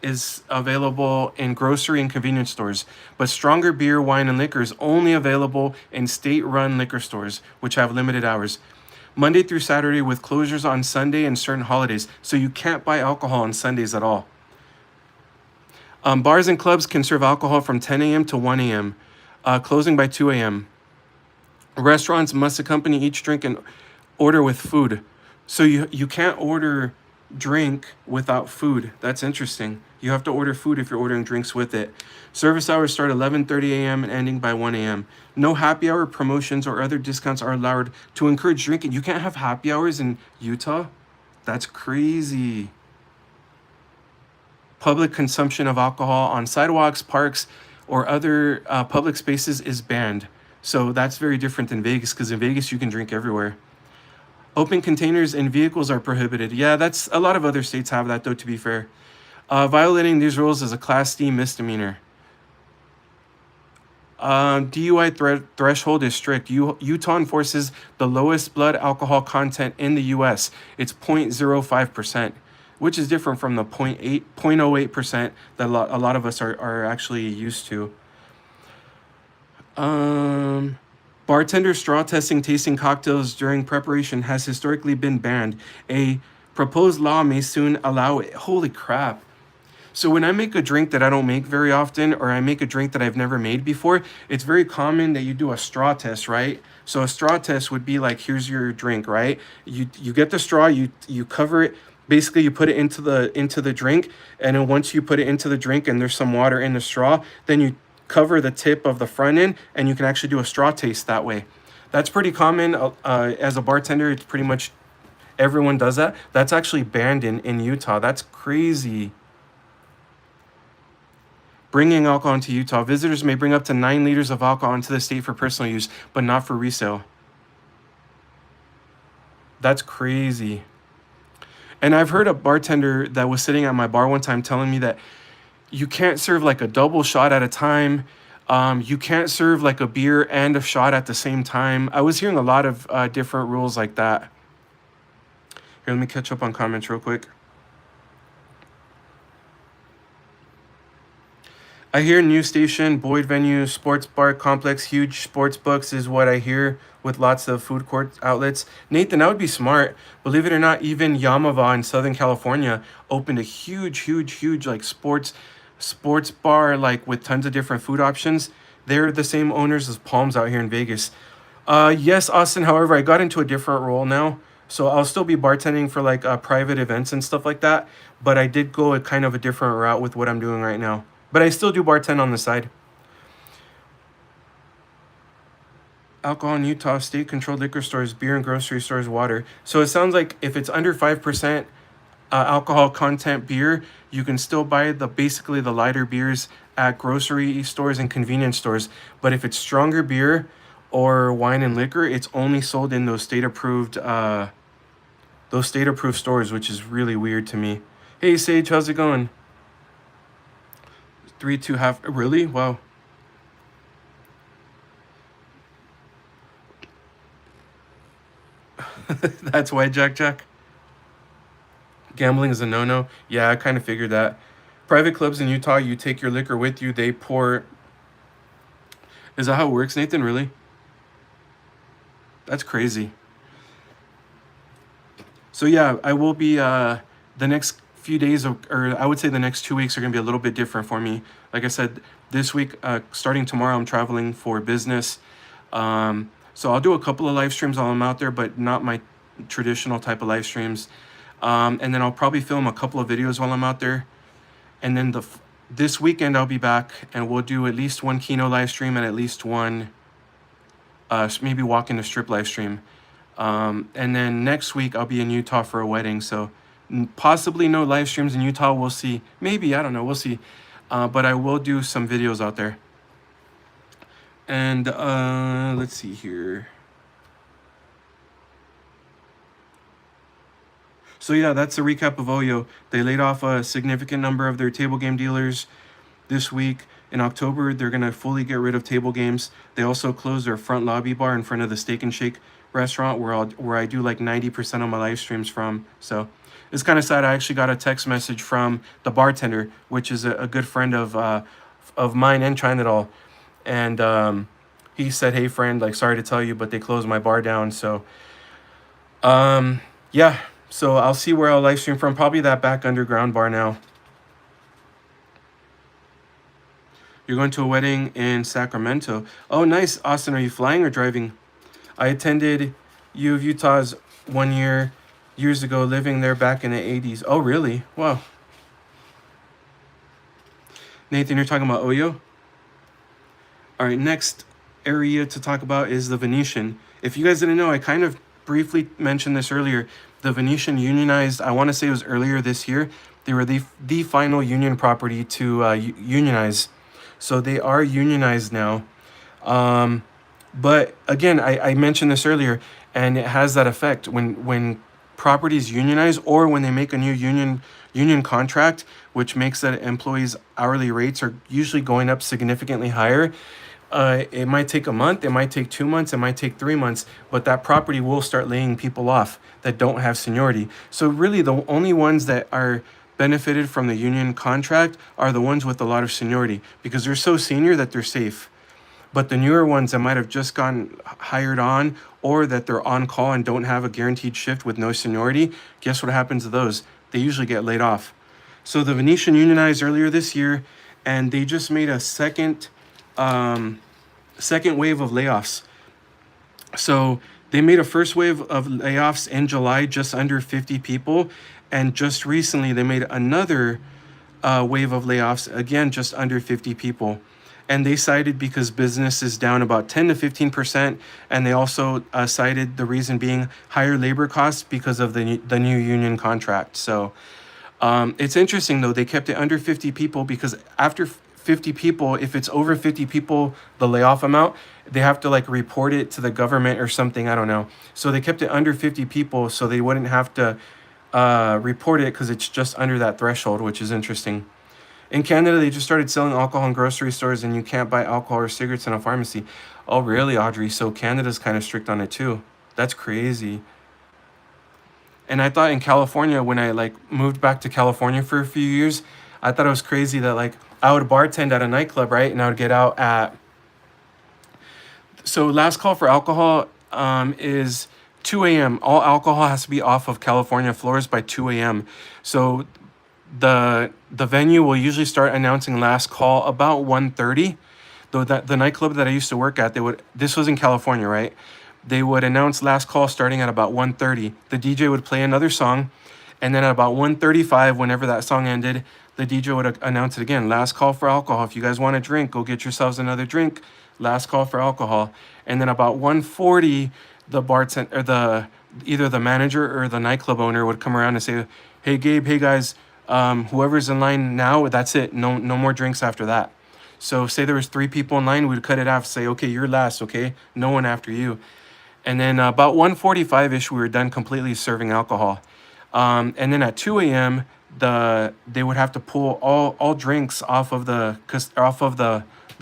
is available in grocery and convenience stores, but stronger beer, wine, and liquor is only available in state-run liquor stores, which have limited hours. Monday through Saturday with closures on Sunday and certain holidays, so you can't buy alcohol on Sundays at all. Bars and clubs can serve alcohol from 10 a.m. to 1 a.m., closing by 2 a.m. Restaurants must accompany each drink and order with food. So you can't order drink without food. That's interesting. You have to order food if you're ordering drinks with it. Service hours start 11:30 a.m. and ending by 1 a.m. No happy hour promotions or other discounts are allowed to encourage drinking. You can't have happy hours in Utah? That's crazy. Public consumption of alcohol on sidewalks, parks, or other public spaces is banned. So that's very different than Vegas, because in Vegas you can drink everywhere. Open containers in vehicles are prohibited. Yeah, that's a lot of other states have that though, to be fair. Violating these rules is a Class D misdemeanor. DUI threshold is strict. Utah enforces the lowest blood alcohol content in the U.S. It's 0.05%, which is different from the 0.08% that a lot of us are actually used to. Bartender straw testing tasting cocktails during preparation has historically been banned. A proposed law may soon allow it. Holy crap. So when I make a drink that I don't make very often, or I make a drink that I've never made before, it's very common that you do a straw test, right? So a straw test would be like, here's your drink, right? You get the straw, you cover it, basically you put it into the drink, and then once you put it into the drink and there's some water in the straw, then you cover the tip of the front end and you can actually do a straw taste that way. That's pretty common. As a bartender, it's pretty much everyone does that. That's actually banned in Utah. That's crazy. Bringing alcohol into Utah. Visitors may bring up to 9 liters of alcohol into the state for personal use, but not for resale. That's crazy. And I've heard a bartender that was sitting at my bar one time telling me that you can't serve like a double shot at a time. You can't serve like a beer and a shot at the same time. I was hearing a lot of different rules like that. Here, let me catch up on comments real quick. I hear news station, Boyd venue, sports bar complex, huge sports books is what I hear with lots of food court outlets. Nathan, that would be smart. Believe it or not, even Yamava in Southern California opened a huge like sports bar like with tons of different food options. They're the same owners as Palms out here in Vegas. Yes, Austin. However, I got into a different role now, so I'll still be bartending for like private events and stuff like that. But I did go a kind of a different route with what I'm doing right now. But I still do bartend on the side. Alcohol in Utah, state-controlled liquor stores, beer and grocery stores, water. So it sounds like if it's under 5% alcohol content beer, you can still buy the basically the lighter beers at grocery stores and convenience stores. But if it's stronger beer or wine and liquor, it's only sold in those state-approved stores, which is really weird to me. Hey Sage, how's it going? 3 2 half. Really? Wow. That's why Jack. Gambling is a no-no. Yeah, I kind of figured that. Private clubs in Utah, you take your liquor with you. They pour. Is that how it works, Nathan? Really? That's crazy. So yeah, I will be the next few days or I would say the next 2 weeks are gonna be a little bit different for me. Like I said, this week, starting tomorrow, I'm traveling for business. So I'll do a couple of live streams while I'm out there, but not my traditional type of live streams. And then I'll probably film a couple of videos while I'm out there. And then this weekend I'll be back and we'll do at least one Kino live stream and at least one maybe walk in the strip live stream. And then next week I'll be in Utah for a wedding. So possibly no live streams in Utah. We'll see. Maybe, I don't know. We'll see. But I will do some videos out there. And let's see here. So yeah, that's a recap of Oyo. They laid off a significant number of their table game dealers this week. In October, they're going to fully get rid of table games. They also closed their front lobby bar in front of the Steak and Shake restaurant where I do like 90% of my live streams from. So it's kind of sad. I actually got a text message from the bartender, which is a good friend of mine and Trinidad. And he said, "Hey friend, like sorry to tell you, but they closed my bar down." So yeah. So I'll see where I'll live stream from. Probably that back underground bar now. You're going to a wedding in Sacramento. Oh, nice. Austin, are you flying or driving? I attended U of Utah's years ago, living there back in the 80s. Oh, really? Wow. Nathan, you're talking about Oyo? All right, next area to talk about is the Venetian. If you guys didn't know, I kind of briefly mentioned this earlier. The Venetian unionized, I want to say it was earlier this year. They were the final union property to unionize. So they are unionized now. But again, I mentioned this earlier, and it has that effect when properties unionize or when they make a new union contract, which makes that employees' hourly rates are usually going up significantly higher. It might take a month, it might take 2 months, it might take 3 months, but that property will start laying people off that don't have seniority. So really the only ones that are benefited from the union contract are the ones with a lot of seniority because they're so senior that they're safe. But the newer ones that might have just gotten hired on or that they're on call and don't have a guaranteed shift with no seniority, guess what happens to those? They usually get laid off. So the Venetian unionized earlier this year, and they just made a second wave of layoffs. So they made a first wave of layoffs in July, just under 50 people. And just recently, they made another wave of layoffs, again, just under 50 people. and they cited because business is down about 10 to 15%, and they also cited the reason being higher labor costs because of the new union contract. So it's interesting though, they kept it under 50 people because after 50 people, if it's over 50 people, the layoff amount, they have to like report it to the government or something. I don't know. So they kept it under 50 people so they wouldn't have to report it because it's just under that threshold, which is interesting. In Canada, they just started selling alcohol in grocery stores, and you can't buy alcohol or cigarettes in a pharmacy. Oh, really, Audrey? So Canada's kind of strict on it too. That's crazy. And I thought in California, when I like moved back to California for a few years, I thought it was crazy that like I would bartend at a nightclub, right? And I would get out at, so last call for alcohol is 2 a.m. All alcohol has to be off of California floors by 2 a.m. So the venue will usually start announcing last call about 1:30. Though that the nightclub that I used to work at, they would, this was in California, right? They would announce last call starting at about 1:30. The DJ would play another song, and then at about 1:35, whenever that song ended, the DJ would announce it again. Last call for alcohol. If you guys want a drink, go get yourselves another drink. Last call for alcohol. And then about 1:40, the bartender or the either the manager or the nightclub owner would come around and say, "Hey Gabe, hey guys, whoever's in line now, that's it. No more drinks after that." So say there was 3 people in line, we'd cut it off. Say, "Okay, you're last. Okay, no one after you." And then about 1:45 ish, we were done completely serving alcohol. And then at 2 a.m., they would have to pull all drinks off of the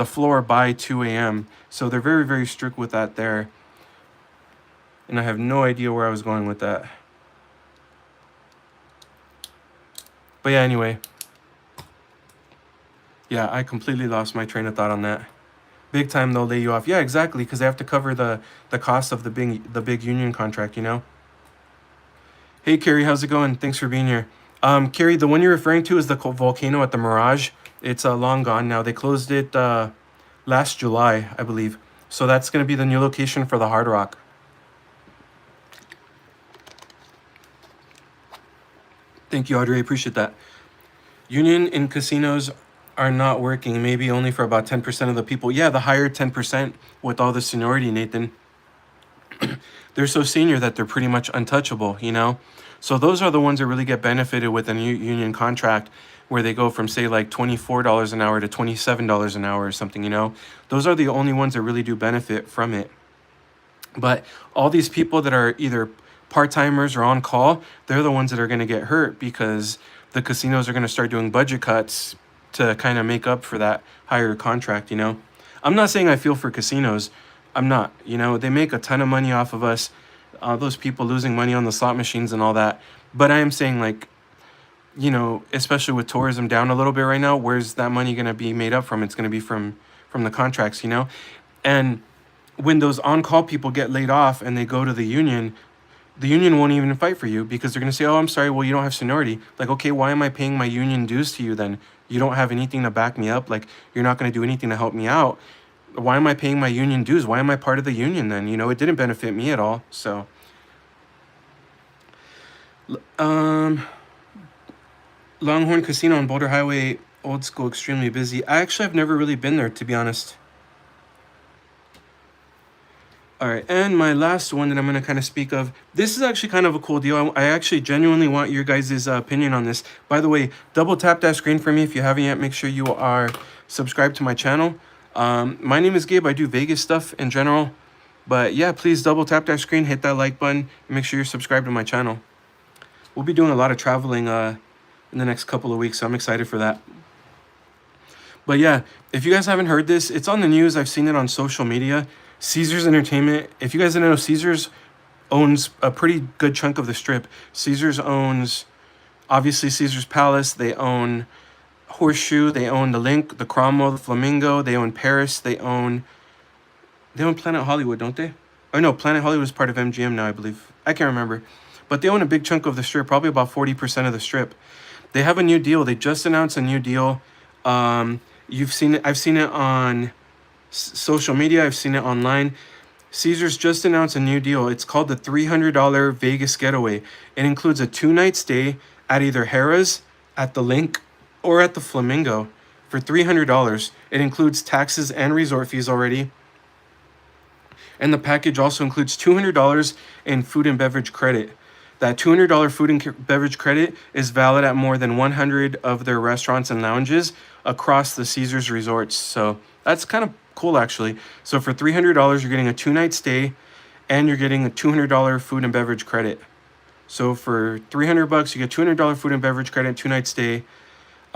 floor by 2 a.m. So they're very, very strict with that there. And I have no idea where I was going with that. But yeah, anyway. Yeah, I completely lost my train of thought on that. Big time they'll lay you off. Yeah, exactly, because they have to cover the cost of the big union contract, you know? Hey Carrie, how's it going? Thanks for being here. Carrie, the one you're referring to is the volcano at the Mirage. It's long gone now. They closed it last July, I believe. So that's going to be the new location for the Hard Rock. Thank you, Audrey. Appreciate that. Union in casinos are not working, maybe only for about 10% of the people. Yeah, the higher 10% with all the seniority, Nathan. They're so senior that they're pretty much untouchable, you know? So those are the ones that really get benefited with a new union contract where they go from, say, like $24 an hour to $27 an hour or something, you know? Those are the only ones that really do benefit from it. But all these people that are either part-timers or on call, they're the ones that are going to get hurt because the casinos are going to start doing budget cuts to kind of make up for that higher contract, you know? I'm not saying I feel for casinos. I'm not, you know, they make a ton of money off of us, those people losing money on the slot machines and all that. But I am saying, like, you know, especially with tourism down a little bit right now, where's that money going to be made up from? It's going to be from the contracts, you know? And when those on-call people get laid off and they go to the union won't even fight for you because they're going to say, "Oh, I'm sorry, well, you don't have seniority." Like, okay, why am I paying my union dues to you then? You don't have anything to back me up. Like, you're not going to do anything to help me out. Why am I paying my union dues? Why am I part of the union then? You know, it didn't benefit me at all. So, um, Longhorn Casino on Boulder Highway, old school, extremely busy. I actually have never really been there, to be honest. All right, and my last one that I'm going to kind of speak of, this is actually kind of a cool deal. I actually genuinely want your guys' opinion on this. By the way, double tap that screen for me if you haven't yet. Make sure you are subscribed to my channel. My name is Gabe. I do Vegas stuff in general. But yeah, please double tap that screen, hit that like button, and make sure you're subscribed to my channel. We'll be doing a lot of traveling in the next couple of weeks, so I'm excited for that. But yeah, if you guys haven't heard this, it's on the news. I've seen it on social media. Caesars Entertainment. If you guys didn't know, Caesars owns a pretty good chunk of the Strip. Caesars owns, obviously, Caesars Palace. They own Horseshoe. They own the Link, the Cromwell, the Flamingo. They own Paris. They own Planet Hollywood, don't they? Oh no, Planet Hollywood is part of MGM now, I believe. I can't remember. But they own a big chunk of the Strip, probably about 40% of the Strip. They have a new deal. They just announced a new deal. You've seen it. I've seen it on social media. I've seen it online. Caesars just announced a new deal. It's called the $300 Vegas Getaway. It includes a 2-night stay at either Harrah's, at the Link, or at the Flamingo for $300. It includes taxes and resort fees already. And the package also includes $200 in food and beverage credit. That $200 food and beverage credit is valid at more than 100 of their restaurants and lounges across the Caesars resorts. So that's kind of cool, actually. So for $300, you're getting a 2-night stay and you're getting a $200 food and beverage credit. So for $300, you get $200 food and beverage credit, 2-night stay,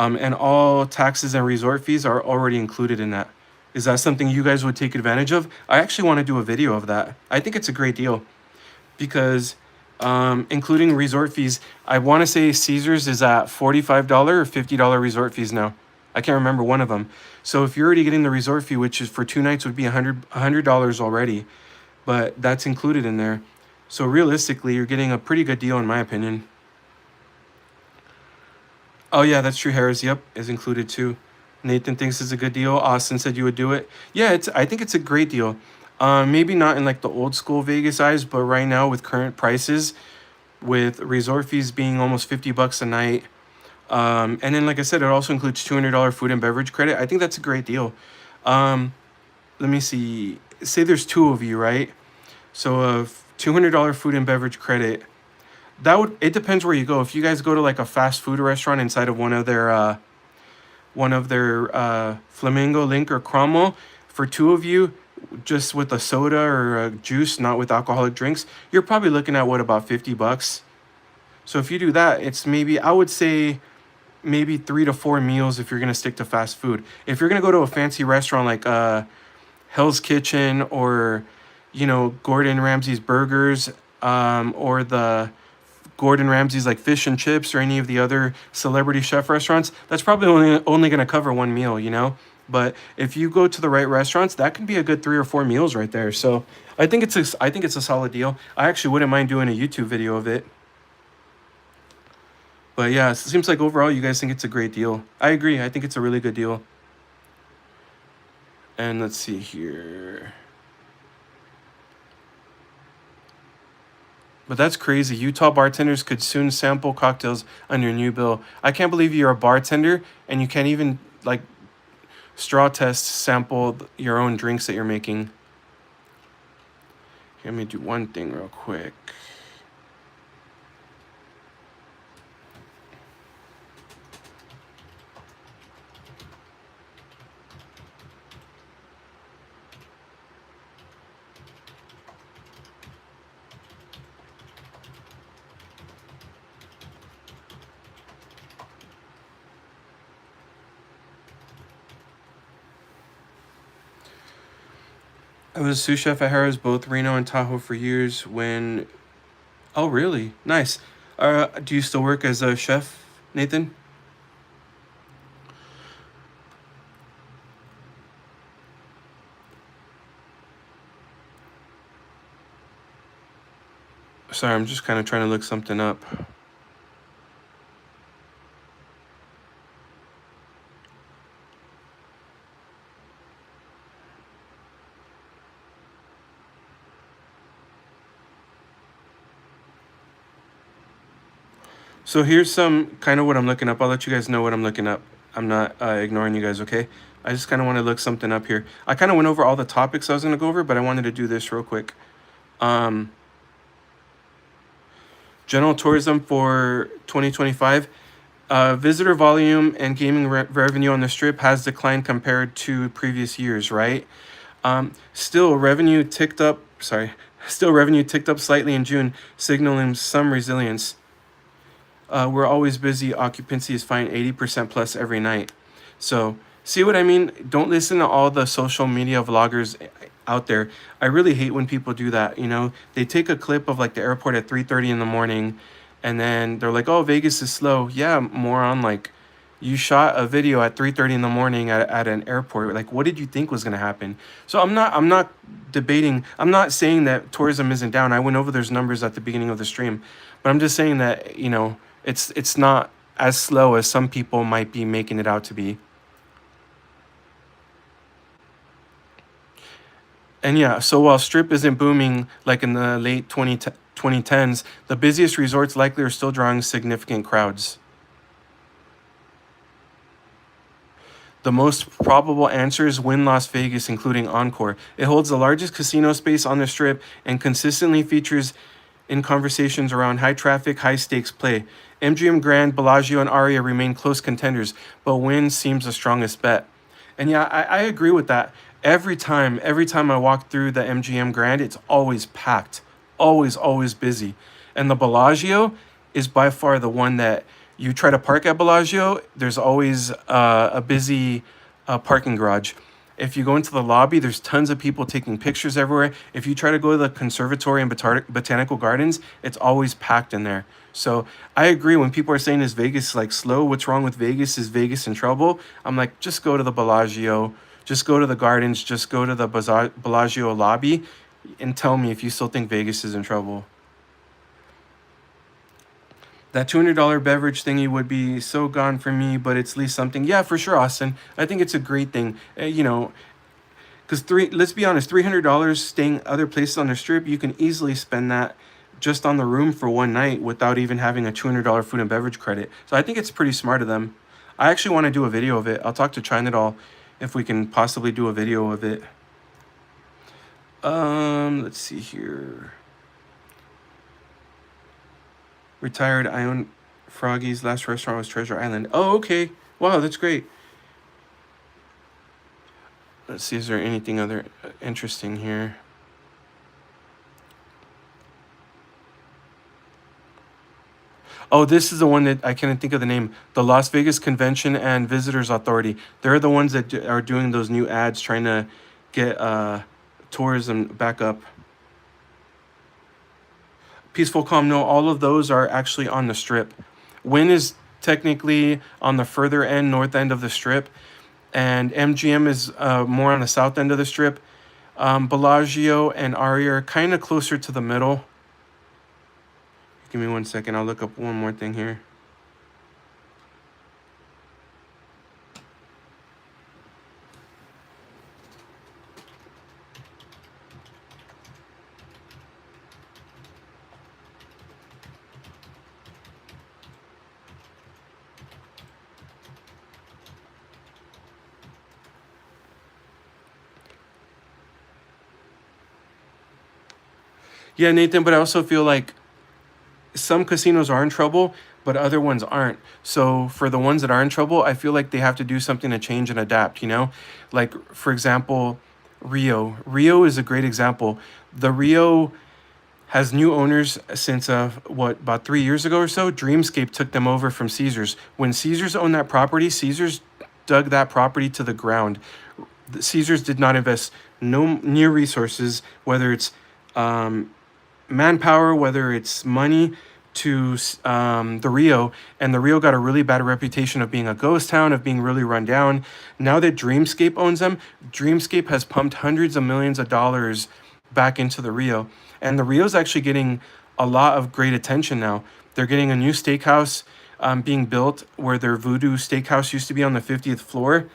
and all taxes and resort fees are already included in that. Is that something you guys would take advantage of? I actually want to do a video of that. I think it's a great deal because including resort fees, I want to say Caesars is at $45 or $50 resort fees now. I can't remember one of them. So if you're already getting the resort fee, which is for 2 nights would be $100 already, but that's included in there. So realistically, you're getting a pretty good deal in my opinion. Oh yeah, that's true. Harris, yep, is included too. Nathan thinks it's a good deal. Austin said you would do it. Yeah, I think it's a great deal. Maybe not in like the old school Vegas eyes, but right now with current prices, with resort fees being almost $50 a night, and then like I said, it also includes $200 food and beverage credit. I think that's a great deal. Um, Let me see. Say there's two of you, right? So a $200 food and beverage credit. That would it depends where you go. If you guys go to like a fast food restaurant inside of one of their Flamingo, Link, or Cromwell, for two of you, just with a soda or a juice, not with alcoholic drinks, you're probably looking at what, about $50. So if you do that, it's maybe, I would say maybe 3 to 4 meals if you're gonna stick to fast food. If you're gonna go to a fancy restaurant like Hell's Kitchen or Gordon Ramsay's Burgers, or the Gordon Ramsay's like fish and chips or any of the other celebrity chef restaurants, that's probably only going to cover one meal. But if you go to the right restaurants, that can be a good 3 or 4 meals right there. So I think it's a solid deal. I actually wouldn't mind doing a YouTube video of it. But yeah, it seems like overall you guys think it's a great deal. I agree. I think it's a really good deal. And let's see here. But that's crazy. Utah bartenders could soon sample cocktails on your new bill. I can't believe you're a bartender and you can't even like straw test sample your own drinks that you're making. Let me do one thing real quick. I was a sous chef at Harrah's, both Reno and Tahoe for years when... Oh, really? Nice. Do you still work as a chef, Nathan? Sorry, I'm just kind of trying to look something up. So here's some kind of what I'm looking up. I'll let you guys know what I'm looking up. I'm not ignoring you guys, okay? I just kind of want to look something up here. I kind of went over all the topics I was going to go over, but I wanted to do this real quick. Um, General tourism for 2025. Visitor volume and gaming revenue on the strip has declined compared to previous years, right? Still, revenue ticked up. Sorry, still revenue ticked up slightly in June, signaling some resilience. We're always busy. Occupancy is fine, 80% plus every night. So, see what I mean? Don't listen to all the social media vloggers out there. I really hate when people do that. They take a clip of like the airport at 3:30 in the morning, and then they're like, "Oh, Vegas is slow." Yeah, moron. Like, you shot a video at 3:30 in the morning at an airport. Like, what did you think was gonna happen? So I'm not debating. I'm not saying that tourism isn't down. I went over those numbers at the beginning of the stream, but I'm just saying that it's not as slow as some people might be making it out to be. And yeah, so while Strip isn't booming like in the late 2010s, the busiest resorts likely are still drawing significant crowds. The most probable answer is Wynn Las Vegas, including Encore. It holds the largest casino space on the strip and consistently features in conversations around high traffic, high stakes play. MGM Grand, Bellagio, and Aria remain close contenders, but Wynn seems the strongest bet. And yeah, I agree with that. Every time I walk through the MGM Grand, it's always packed, always busy. And the Bellagio is by far the one that you try to park at Bellagio. There's always a busy parking garage. If you go into the lobby, there's tons of people taking pictures everywhere. If you try to go to the conservatory and botanical gardens, it's always packed in there. So I agree when people are saying is Vegas like slow? What's wrong with Vegas? Is Vegas in trouble? I'm like, just go to the Bellagio, just go to the gardens, just go to the Bellagio lobby, and tell me if you still think Vegas is in trouble. That $200 beverage thingy would be so gone for me, but it's at least something. Yeah, for sure, Austin. I think it's a great thing. Because let's be honest, $300 staying other places on the strip, you can easily spend that just on the room for one night without even having a $200 food and beverage credit. So I think it's pretty smart of them. I actually want to do a video of it. I'll talk to China Doll if we can possibly do a video of it. Let's see here. Retired, I own Froggy's last restaurant was Treasure Island. Oh, okay. Wow, that's great. Let's see, is there anything other interesting here? Oh, this is the one that I can't think of the name. The Las Vegas Convention and Visitors Authority. They're the ones that are doing those new ads trying to get tourism back up. Peaceful Calm, no, all of those are actually on the strip. Wynn is technically on the further end, north end of the strip, and MGM is more on the south end of the strip. Bellagio and Aria are kind of closer to the middle. Give me 1 second. I'll look up one more thing here. Yeah, Nathan, but I also feel like some casinos are in trouble, but other ones aren't. So for the ones that are in trouble, I feel like they have to do something to change and adapt, you know? Like, for example, Rio. Rio is a great example. The Rio has new owners since about 3 years ago or so. Dreamscape took them over from Caesars. When Caesars owned that property, Caesars dug that property to the ground. Caesars did not invest no near resources, whether it's manpower, whether it's money, to the Rio, and the Rio got a really bad reputation of being a ghost town, of being really run down. Now that Dreamscape owns them, Dreamscape has pumped hundreds of millions of dollars back into the Rio, and the Rio's actually getting a lot of great attention now. They're getting a new steakhouse being built where their Voodoo Steakhouse used to be on the 50th floor.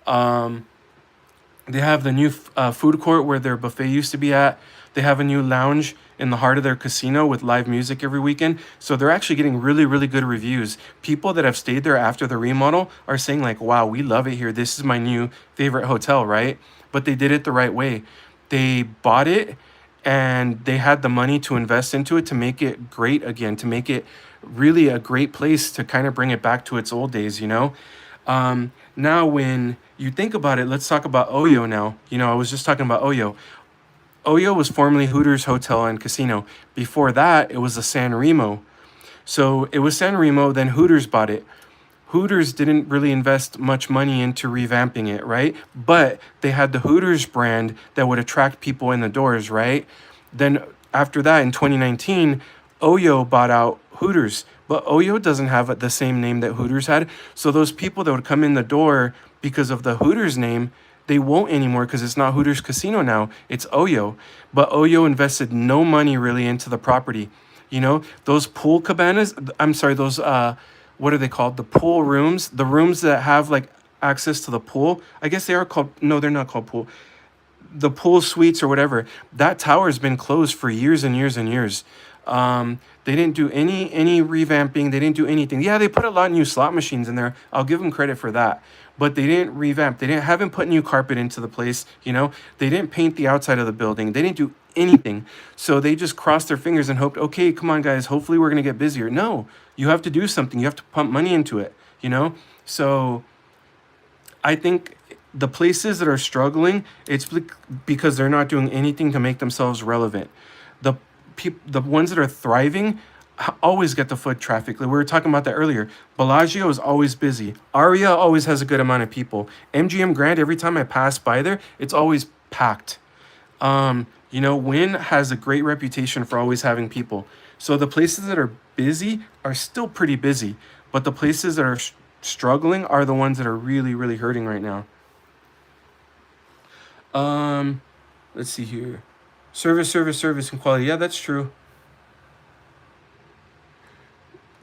They have the new food court where their buffet used to be at. They have a new lounge in the heart of their casino with live music every weekend. So they're actually getting really, really good reviews. People that have stayed there after the remodel are saying like, wow, we love it here. This is my new favorite hotel, right? But they did it the right way. They bought it and they had the money to invest into it to make it great again, to make it really a great place, to kind of bring it back to its old days, you know? Now, when you think about it, let's talk about Oyo now. You know, I was just talking about Oyo. Oyo was formerly Hooters Hotel and Casino. Before that, it was a San Remo. So it was San Remo, then Hooters bought it. Hooters didn't really invest much money into revamping it, right? But they had the Hooters brand that would attract people in the doors, right? Then after that, in 2019, Oyo bought out Hooters. But Oyo doesn't have the same name that Hooters had. So those people that would come in the door because of the Hooters name, they won't anymore because it's not Hooters Casino now. It's Oyo. But Oyo invested no money really into the property. You know, those pool cabanas, I'm sorry, those, what are they called? The pool rooms, the rooms that have like access to the pool. I guess they are called, no, they're not called pool. The pool suites or whatever. That tower has been closed for years and years and years. They didn't do any revamping. They didn't do anything. Yeah, they put a lot of new slot machines in there. I'll give them credit for that. but they didn't revamp. They didn't haven't put new carpet into the place, you know. They didn't paint the outside of the building. They didn't do anything. So they just crossed their fingers and hoped, okay, come on guys, hopefully we're going to get busier. No, you have to do something. You have to pump money into it, you know? So I think the places that are struggling, it's because they're not doing anything to make themselves relevant. The the ones that are thriving always get the foot traffic. Like we were talking about that earlier. Bellagio is always busy. Aria always has a good amount of people. MGM Grand, every time I pass by there, it's always packed. You know, Wynn has a great reputation for always having people. So the places that are busy are still pretty busy, but the places that are struggling are the ones that are really, really hurting right now. Um, let's see here. Service, and quality. Yeah, that's true.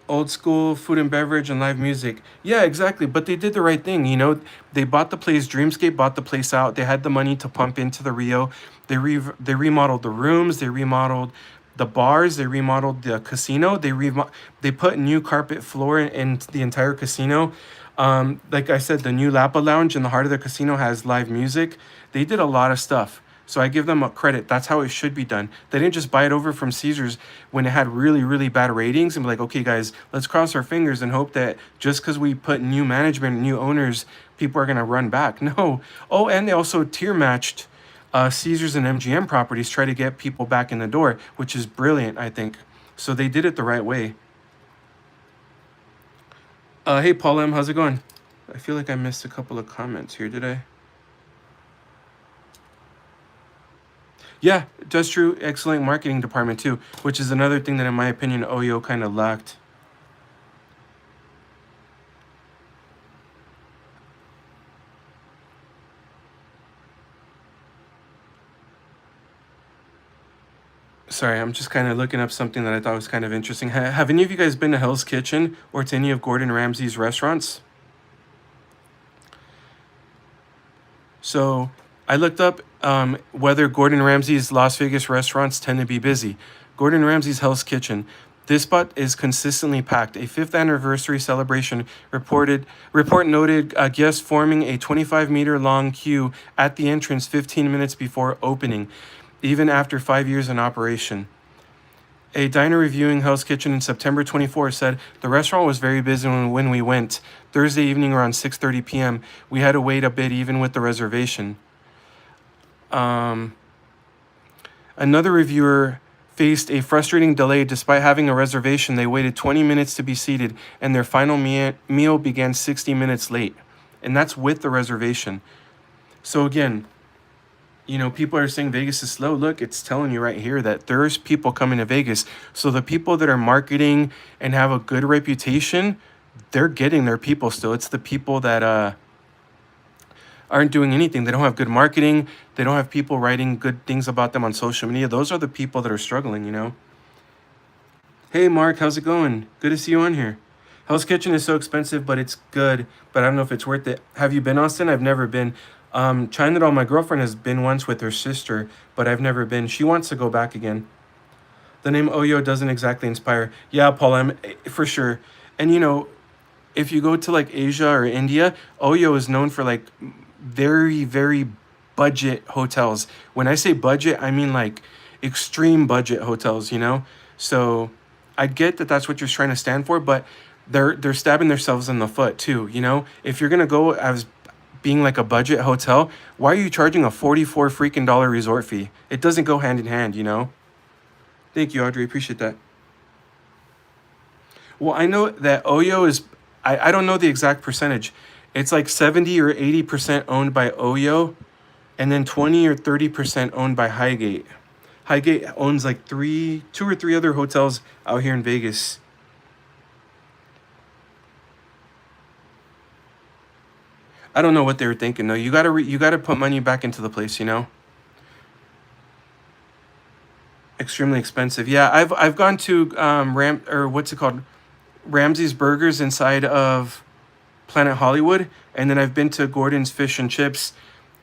Old school food and beverage and live music. Yeah, exactly. But they did the right thing. You know, they bought the place. Dreamscape bought the place out. They had the money to pump into the Rio. They remodeled the rooms. They remodeled the bars. They remodeled the casino. They put new carpet floor in the entire casino. Like I said, the new Lapa Lounge in the heart of the casino has live music. They did a lot of stuff. So I give them a credit. That's how it should be done. They didn't just buy it over from Caesars when it had really, really bad ratings and be like, okay, guys, let's cross our fingers and hope that just because we put new management, new owners, people are going to run back. No. Oh, and they also tier matched Caesars and MGM properties, try to get people back in the door, which is brilliant, I think. So they did it the right way. Hey, Paul M., how's it going? I feel like I missed a couple of comments here, did I? Yeah, that's true. Excellent marketing department too, which is another thing that, in my opinion, Oyo kind of lacked. Sorry, I'm just kind of looking up something that I thought was kind of interesting. Have any of you guys been to Hell's Kitchen or to any of Gordon Ramsay's restaurants? So I looked up whether Gordon Ramsay's Las Vegas restaurants tend to be busy. Gordon Ramsay's Hell's Kitchen. This spot is consistently packed. A fifth anniversary celebration report noted guests forming a 25-meter long queue at the entrance 15 minutes before opening, even after 5 years in operation. A diner reviewing Hell's Kitchen in September 24 said the restaurant was very busy when we went. Thursday evening around 6:30 p.m. We had to wait a bit even with the reservation. Um, Another reviewer faced a frustrating delay despite having a reservation. They waited 20 minutes to be seated, and their final meal began 60 minutes late. And that's with the reservation. So, again, you know, people are saying Vegas is slow. Look, it's telling you right here that there's people coming to Vegas. So, the people that are marketing and have a good reputation, they're getting their people still. It's the people that aren't doing anything. They don't have good marketing. They don't have people writing good things about them on social media. Those are the people that are struggling, you know? Hey, Mark, how's it going? Good to see you on here. Hell's Kitchen is so expensive, but it's good. But I don't know if it's worth it. Have you been, Austin? I've never been. China doll, my girlfriend has been once with her sister, but I've never been. She wants to go back again. The name Oyo doesn't exactly inspire. Yeah, Paul, for sure. And you know, if you go to like Asia or India, Oyo is known for like very, very budget hotels. When I say budget, I mean like extreme budget hotels, you know? So I get that that's what you're trying to stand for, but they're stabbing themselves in the foot too, you know? If you're gonna go as being like a budget hotel, why are you charging a 44 freaking dollar resort fee? It doesn't go hand in hand, you know? Thank you, Audrey. Appreciate that. Well, I know that Oyo is, I don't know the exact percentage. It's like 70 or 80% owned by Oyo, and then 20 or 30% owned by Highgate. Highgate owns like two or three other hotels out here in Vegas. I don't know what they were thinking though. You gotta put money back into the place, you know. Extremely expensive. Yeah, I've gone to Ram or what's it called, Ramsey's Burgers inside of Planet Hollywood, and then I've been to Gordon's Fish and Chips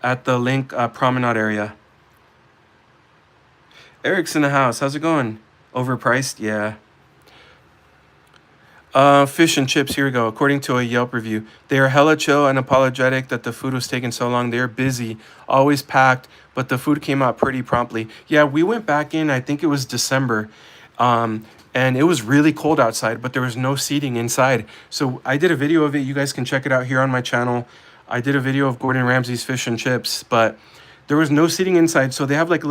at the Link Promenade area. Eric's in the house. How's it going? Overpriced? Yeah. Fish and chips. Here we go. According to a Yelp review, they are hella chill and apologetic that the food was taking so long. They're busy, always packed, but the food came out pretty promptly. Yeah, we went back in. I think it was December, and it was really cold outside, but there was no seating inside. So I did a video of it. You guys can check it out here on my channel. I did a video of Gordon Ramsay's fish and chips, but there was no seating inside. So they have like a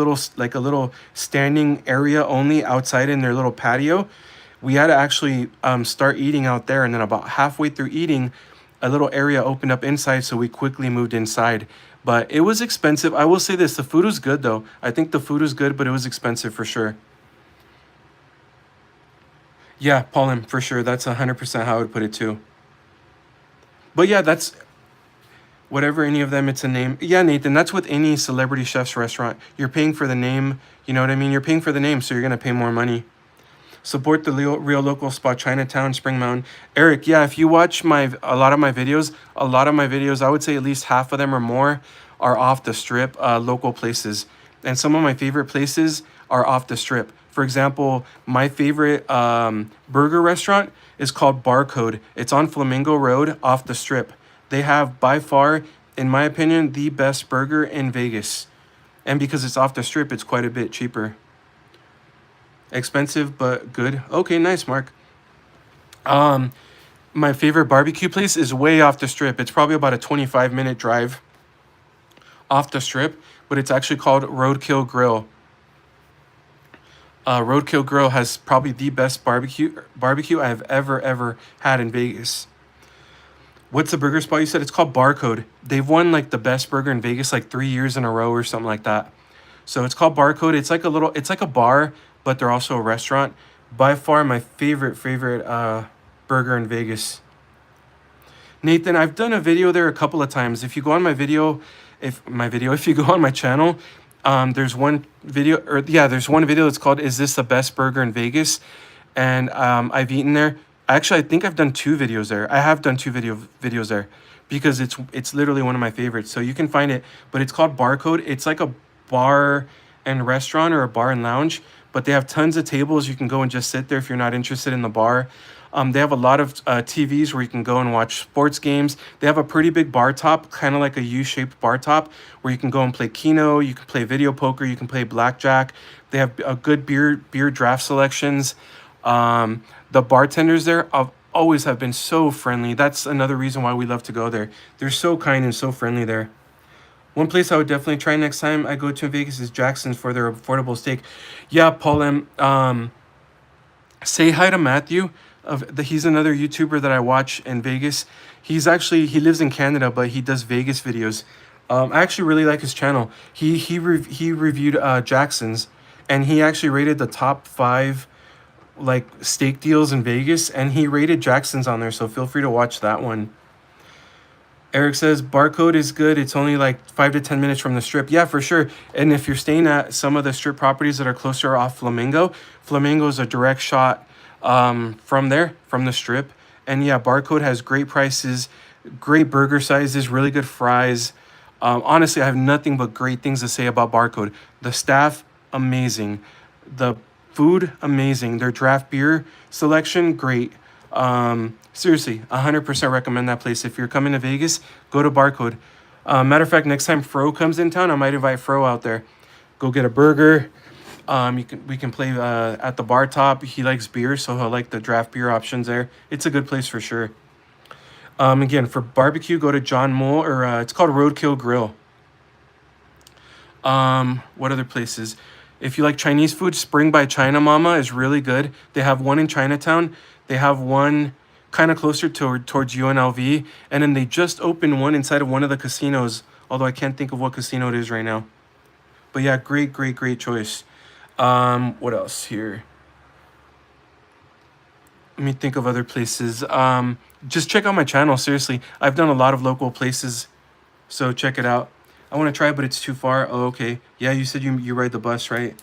little standing area only outside in their little patio. We had to actually start eating out there, and then about halfway through eating, a little area opened up inside, so we quickly moved inside. But it was expensive. I will say this, the food was good though. I think the food was good, but it was expensive for sure. Yeah, Paulin, for sure. That's 100% how I would put it too. But yeah, that's whatever, any of them, it's a name. Yeah, Nathan, that's with any celebrity chef's restaurant. You're paying for the name, you know what I mean? You're paying for the name, so you're going to pay more money. Support the real local spot, Chinatown, Spring Mountain. Eric, yeah, if you watch a lot of my videos, I would say at least half of them or more are off the strip, local places. And some of my favorite places are off the strip. For example, my favorite burger restaurant is called Barcode. It's on Flamingo Road off the strip. They have by far, in my opinion, the best burger in Vegas. And because it's off the strip, it's quite a bit cheaper. Expensive, but good. Okay, nice, Mark. My favorite barbecue place is way off the strip. It's probably about a 25-minute drive off the strip, but it's actually called Roadkill Grill. Roadkill Grill has probably the best barbecue I've ever had in Vegas. What's the burger spot you said? It's called Barcode. They've won like the best burger in Vegas like 3 years in a row or something like that. So it's called Barcode. It's like a bar, but they're also a restaurant. By far my favorite burger in Vegas. Nathan, I've done a video there a couple of times. If you go on if you go on my channel, there's one video there's one video that's called "Is This the Best Burger in Vegas?" And I've eaten there. Actually, I think I've done 2 videos there. I have done 2 videos there because it's literally one of my favorites. So you can find it, but it's called Barcode. It's like a bar and restaurant or a bar and lounge, but they have tons of tables. You can go and just sit there if you're not interested in the bar. They have a lot of TVs where you can go and watch sports games. They have a pretty big bar top, kind of like a U-shaped bar top, where you can go and play Keno, you can play video poker, you can play blackjack. They have a good beer draft selections. The bartenders there always have been so friendly. That's another reason why we love to go there. They're so kind and so friendly there. One place I would definitely try next time I go to Vegas is Jackson's for their affordable steak. Yeah, Paul M. Say hi to Matthew. He's another YouTuber that I watch in Vegas. He lives in Canada, but he does Vegas videos. I actually really like his channel. He reviewed Jackson's, and he actually rated the top 5 like steak deals in Vegas, and he rated Jackson's on there. So feel free to watch that one. Eric says Barcode is good. It's only like 5 to 10 minutes from the strip. Yeah, for sure. And if you're staying at some of the strip properties that are closer off Flamingo, Flamingo is a direct shot from the strip. And yeah, Barcode has great prices, great burger sizes, really good fries. Honestly, I have nothing but great things to say about Barcode. The staff, amazing. The food, amazing. Their draft beer selection, great. Seriously, 100% recommend that place. If you're coming to Vegas, go to Barcode. Matter of fact, next time Fro comes in town, I might invite Fro out there. Go get a burger. We can play at the bar top. He likes beer, so he'll like the draft beer options there. It's a good place for sure. Again, for barbecue, go to John Mole, or it's called Roadkill Grill. What other places? If you like Chinese food, Spring by China Mama is really good. They have one in Chinatown. They have one kind of closer towards UNLV. And then they just opened one inside of one of the casinos, although I can't think of what casino it is right now. But yeah, great choice. What else here? Let me think of other places. Just check out my channel, seriously. I've done a lot of local places, so check it out. I want to try, but it's too far. Oh, okay. Yeah, you said you ride the bus, right?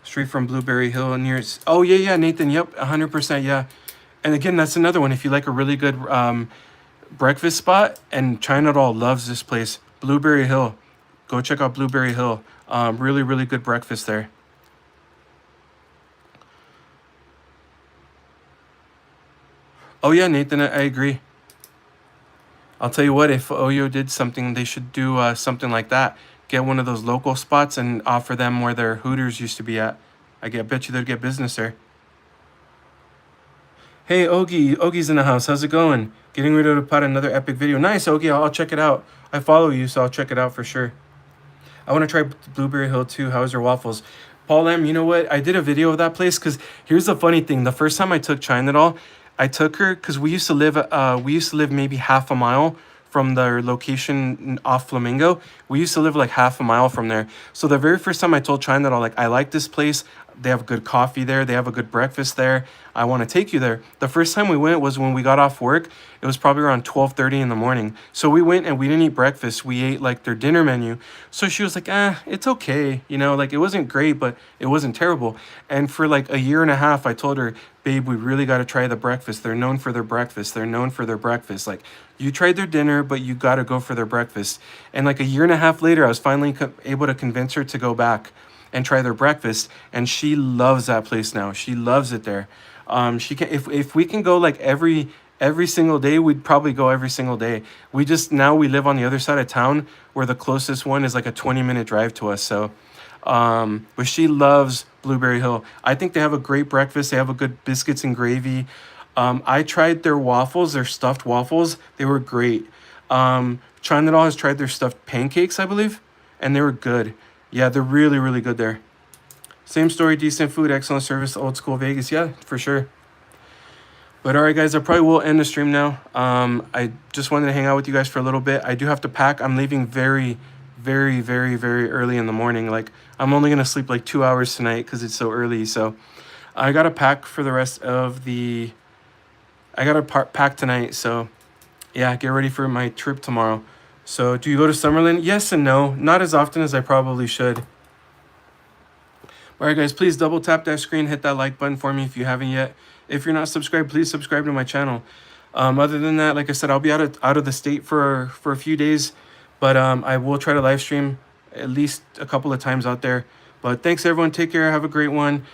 Straight from Blueberry Hill near... Oh, yeah, Nathan. Yep, 100%, yeah. And again, that's another one. If you like a really good breakfast spot, and China Doll loves this place, Blueberry Hill. Go check out Blueberry Hill. Really good breakfast there. Oh yeah, Nathan, I agree. I'll tell you what, if Oyo did something, they should do something like that. Get one of those local spots and offer them where their Hooters used to be at. Bet you they'd get business there. Hey, Ogie, Ogie's in the house. How's it going? Getting ready to put another epic video. Nice, Ogie. I'll check it out. I follow you, so I'll check it out for sure. I want to try Blueberry Hill too. How's your waffles? Paul M, you know what? I did a video of that place because here's the funny thing. The first time I took China doll, I took her because we used to live maybe half a mile from their location off Flamingo. We used to live like half a mile from there. So the very first time I told China doll, like, I like this place. They have good coffee there. They have a good breakfast there. I want to take you there. The first time we went was when we got off work. It was probably around 12:30 in the morning. So we went and we didn't eat breakfast. We ate like their dinner menu. So she was like, it's okay. You know, like it wasn't great, but it wasn't terrible. And for like a year and a half, I told her, babe, we really got to try the breakfast. They're known for their breakfast. They're known for their breakfast. Like you tried their dinner, but you got to go for their breakfast. And like a year and a half later, I was finally able to convince her to go back and try their breakfast, and she loves that place now. She loves it there. She can if we can go like every single day, we'd probably go every single day. We just now we live on the other side of town where the closest one is like a 20-minute drive to us. So but she loves Blueberry Hill. I think they have a great breakfast. They have a good biscuits and gravy. I tried their waffles, their stuffed waffles. They were great. China Doll has tried their stuffed pancakes, I believe, and they were good. Yeah, they're really, really good there. Same story, decent food, excellent service, old school Vegas. Yeah, for sure. But all right, guys, I probably will end the stream now. I just wanted to hang out with you guys for a little bit. I do have to pack. I'm leaving very, very, very, very early in the morning. Like, I'm only going to sleep like 2 hours tonight because it's so early. So I got to pack for the rest of the... I got to pack tonight. So, yeah, get ready for my trip tomorrow. So, do you go to Summerlin? Yes and no. Not as often as I probably should. All right, guys, please double tap that screen. Hit that like button for me if you haven't yet. If you're not subscribed, please subscribe to my channel. Other than that, like I said, I'll be out of the state for a few days. But I will try to live stream at least a couple of times out there. But thanks, everyone. Take care. Have a great one.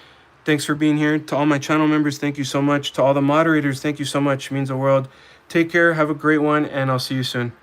Thanks for being here. To all my channel members, thank you so much. To all the moderators, thank you so much. It means the world. Take care. Have a great one, and I'll see you soon.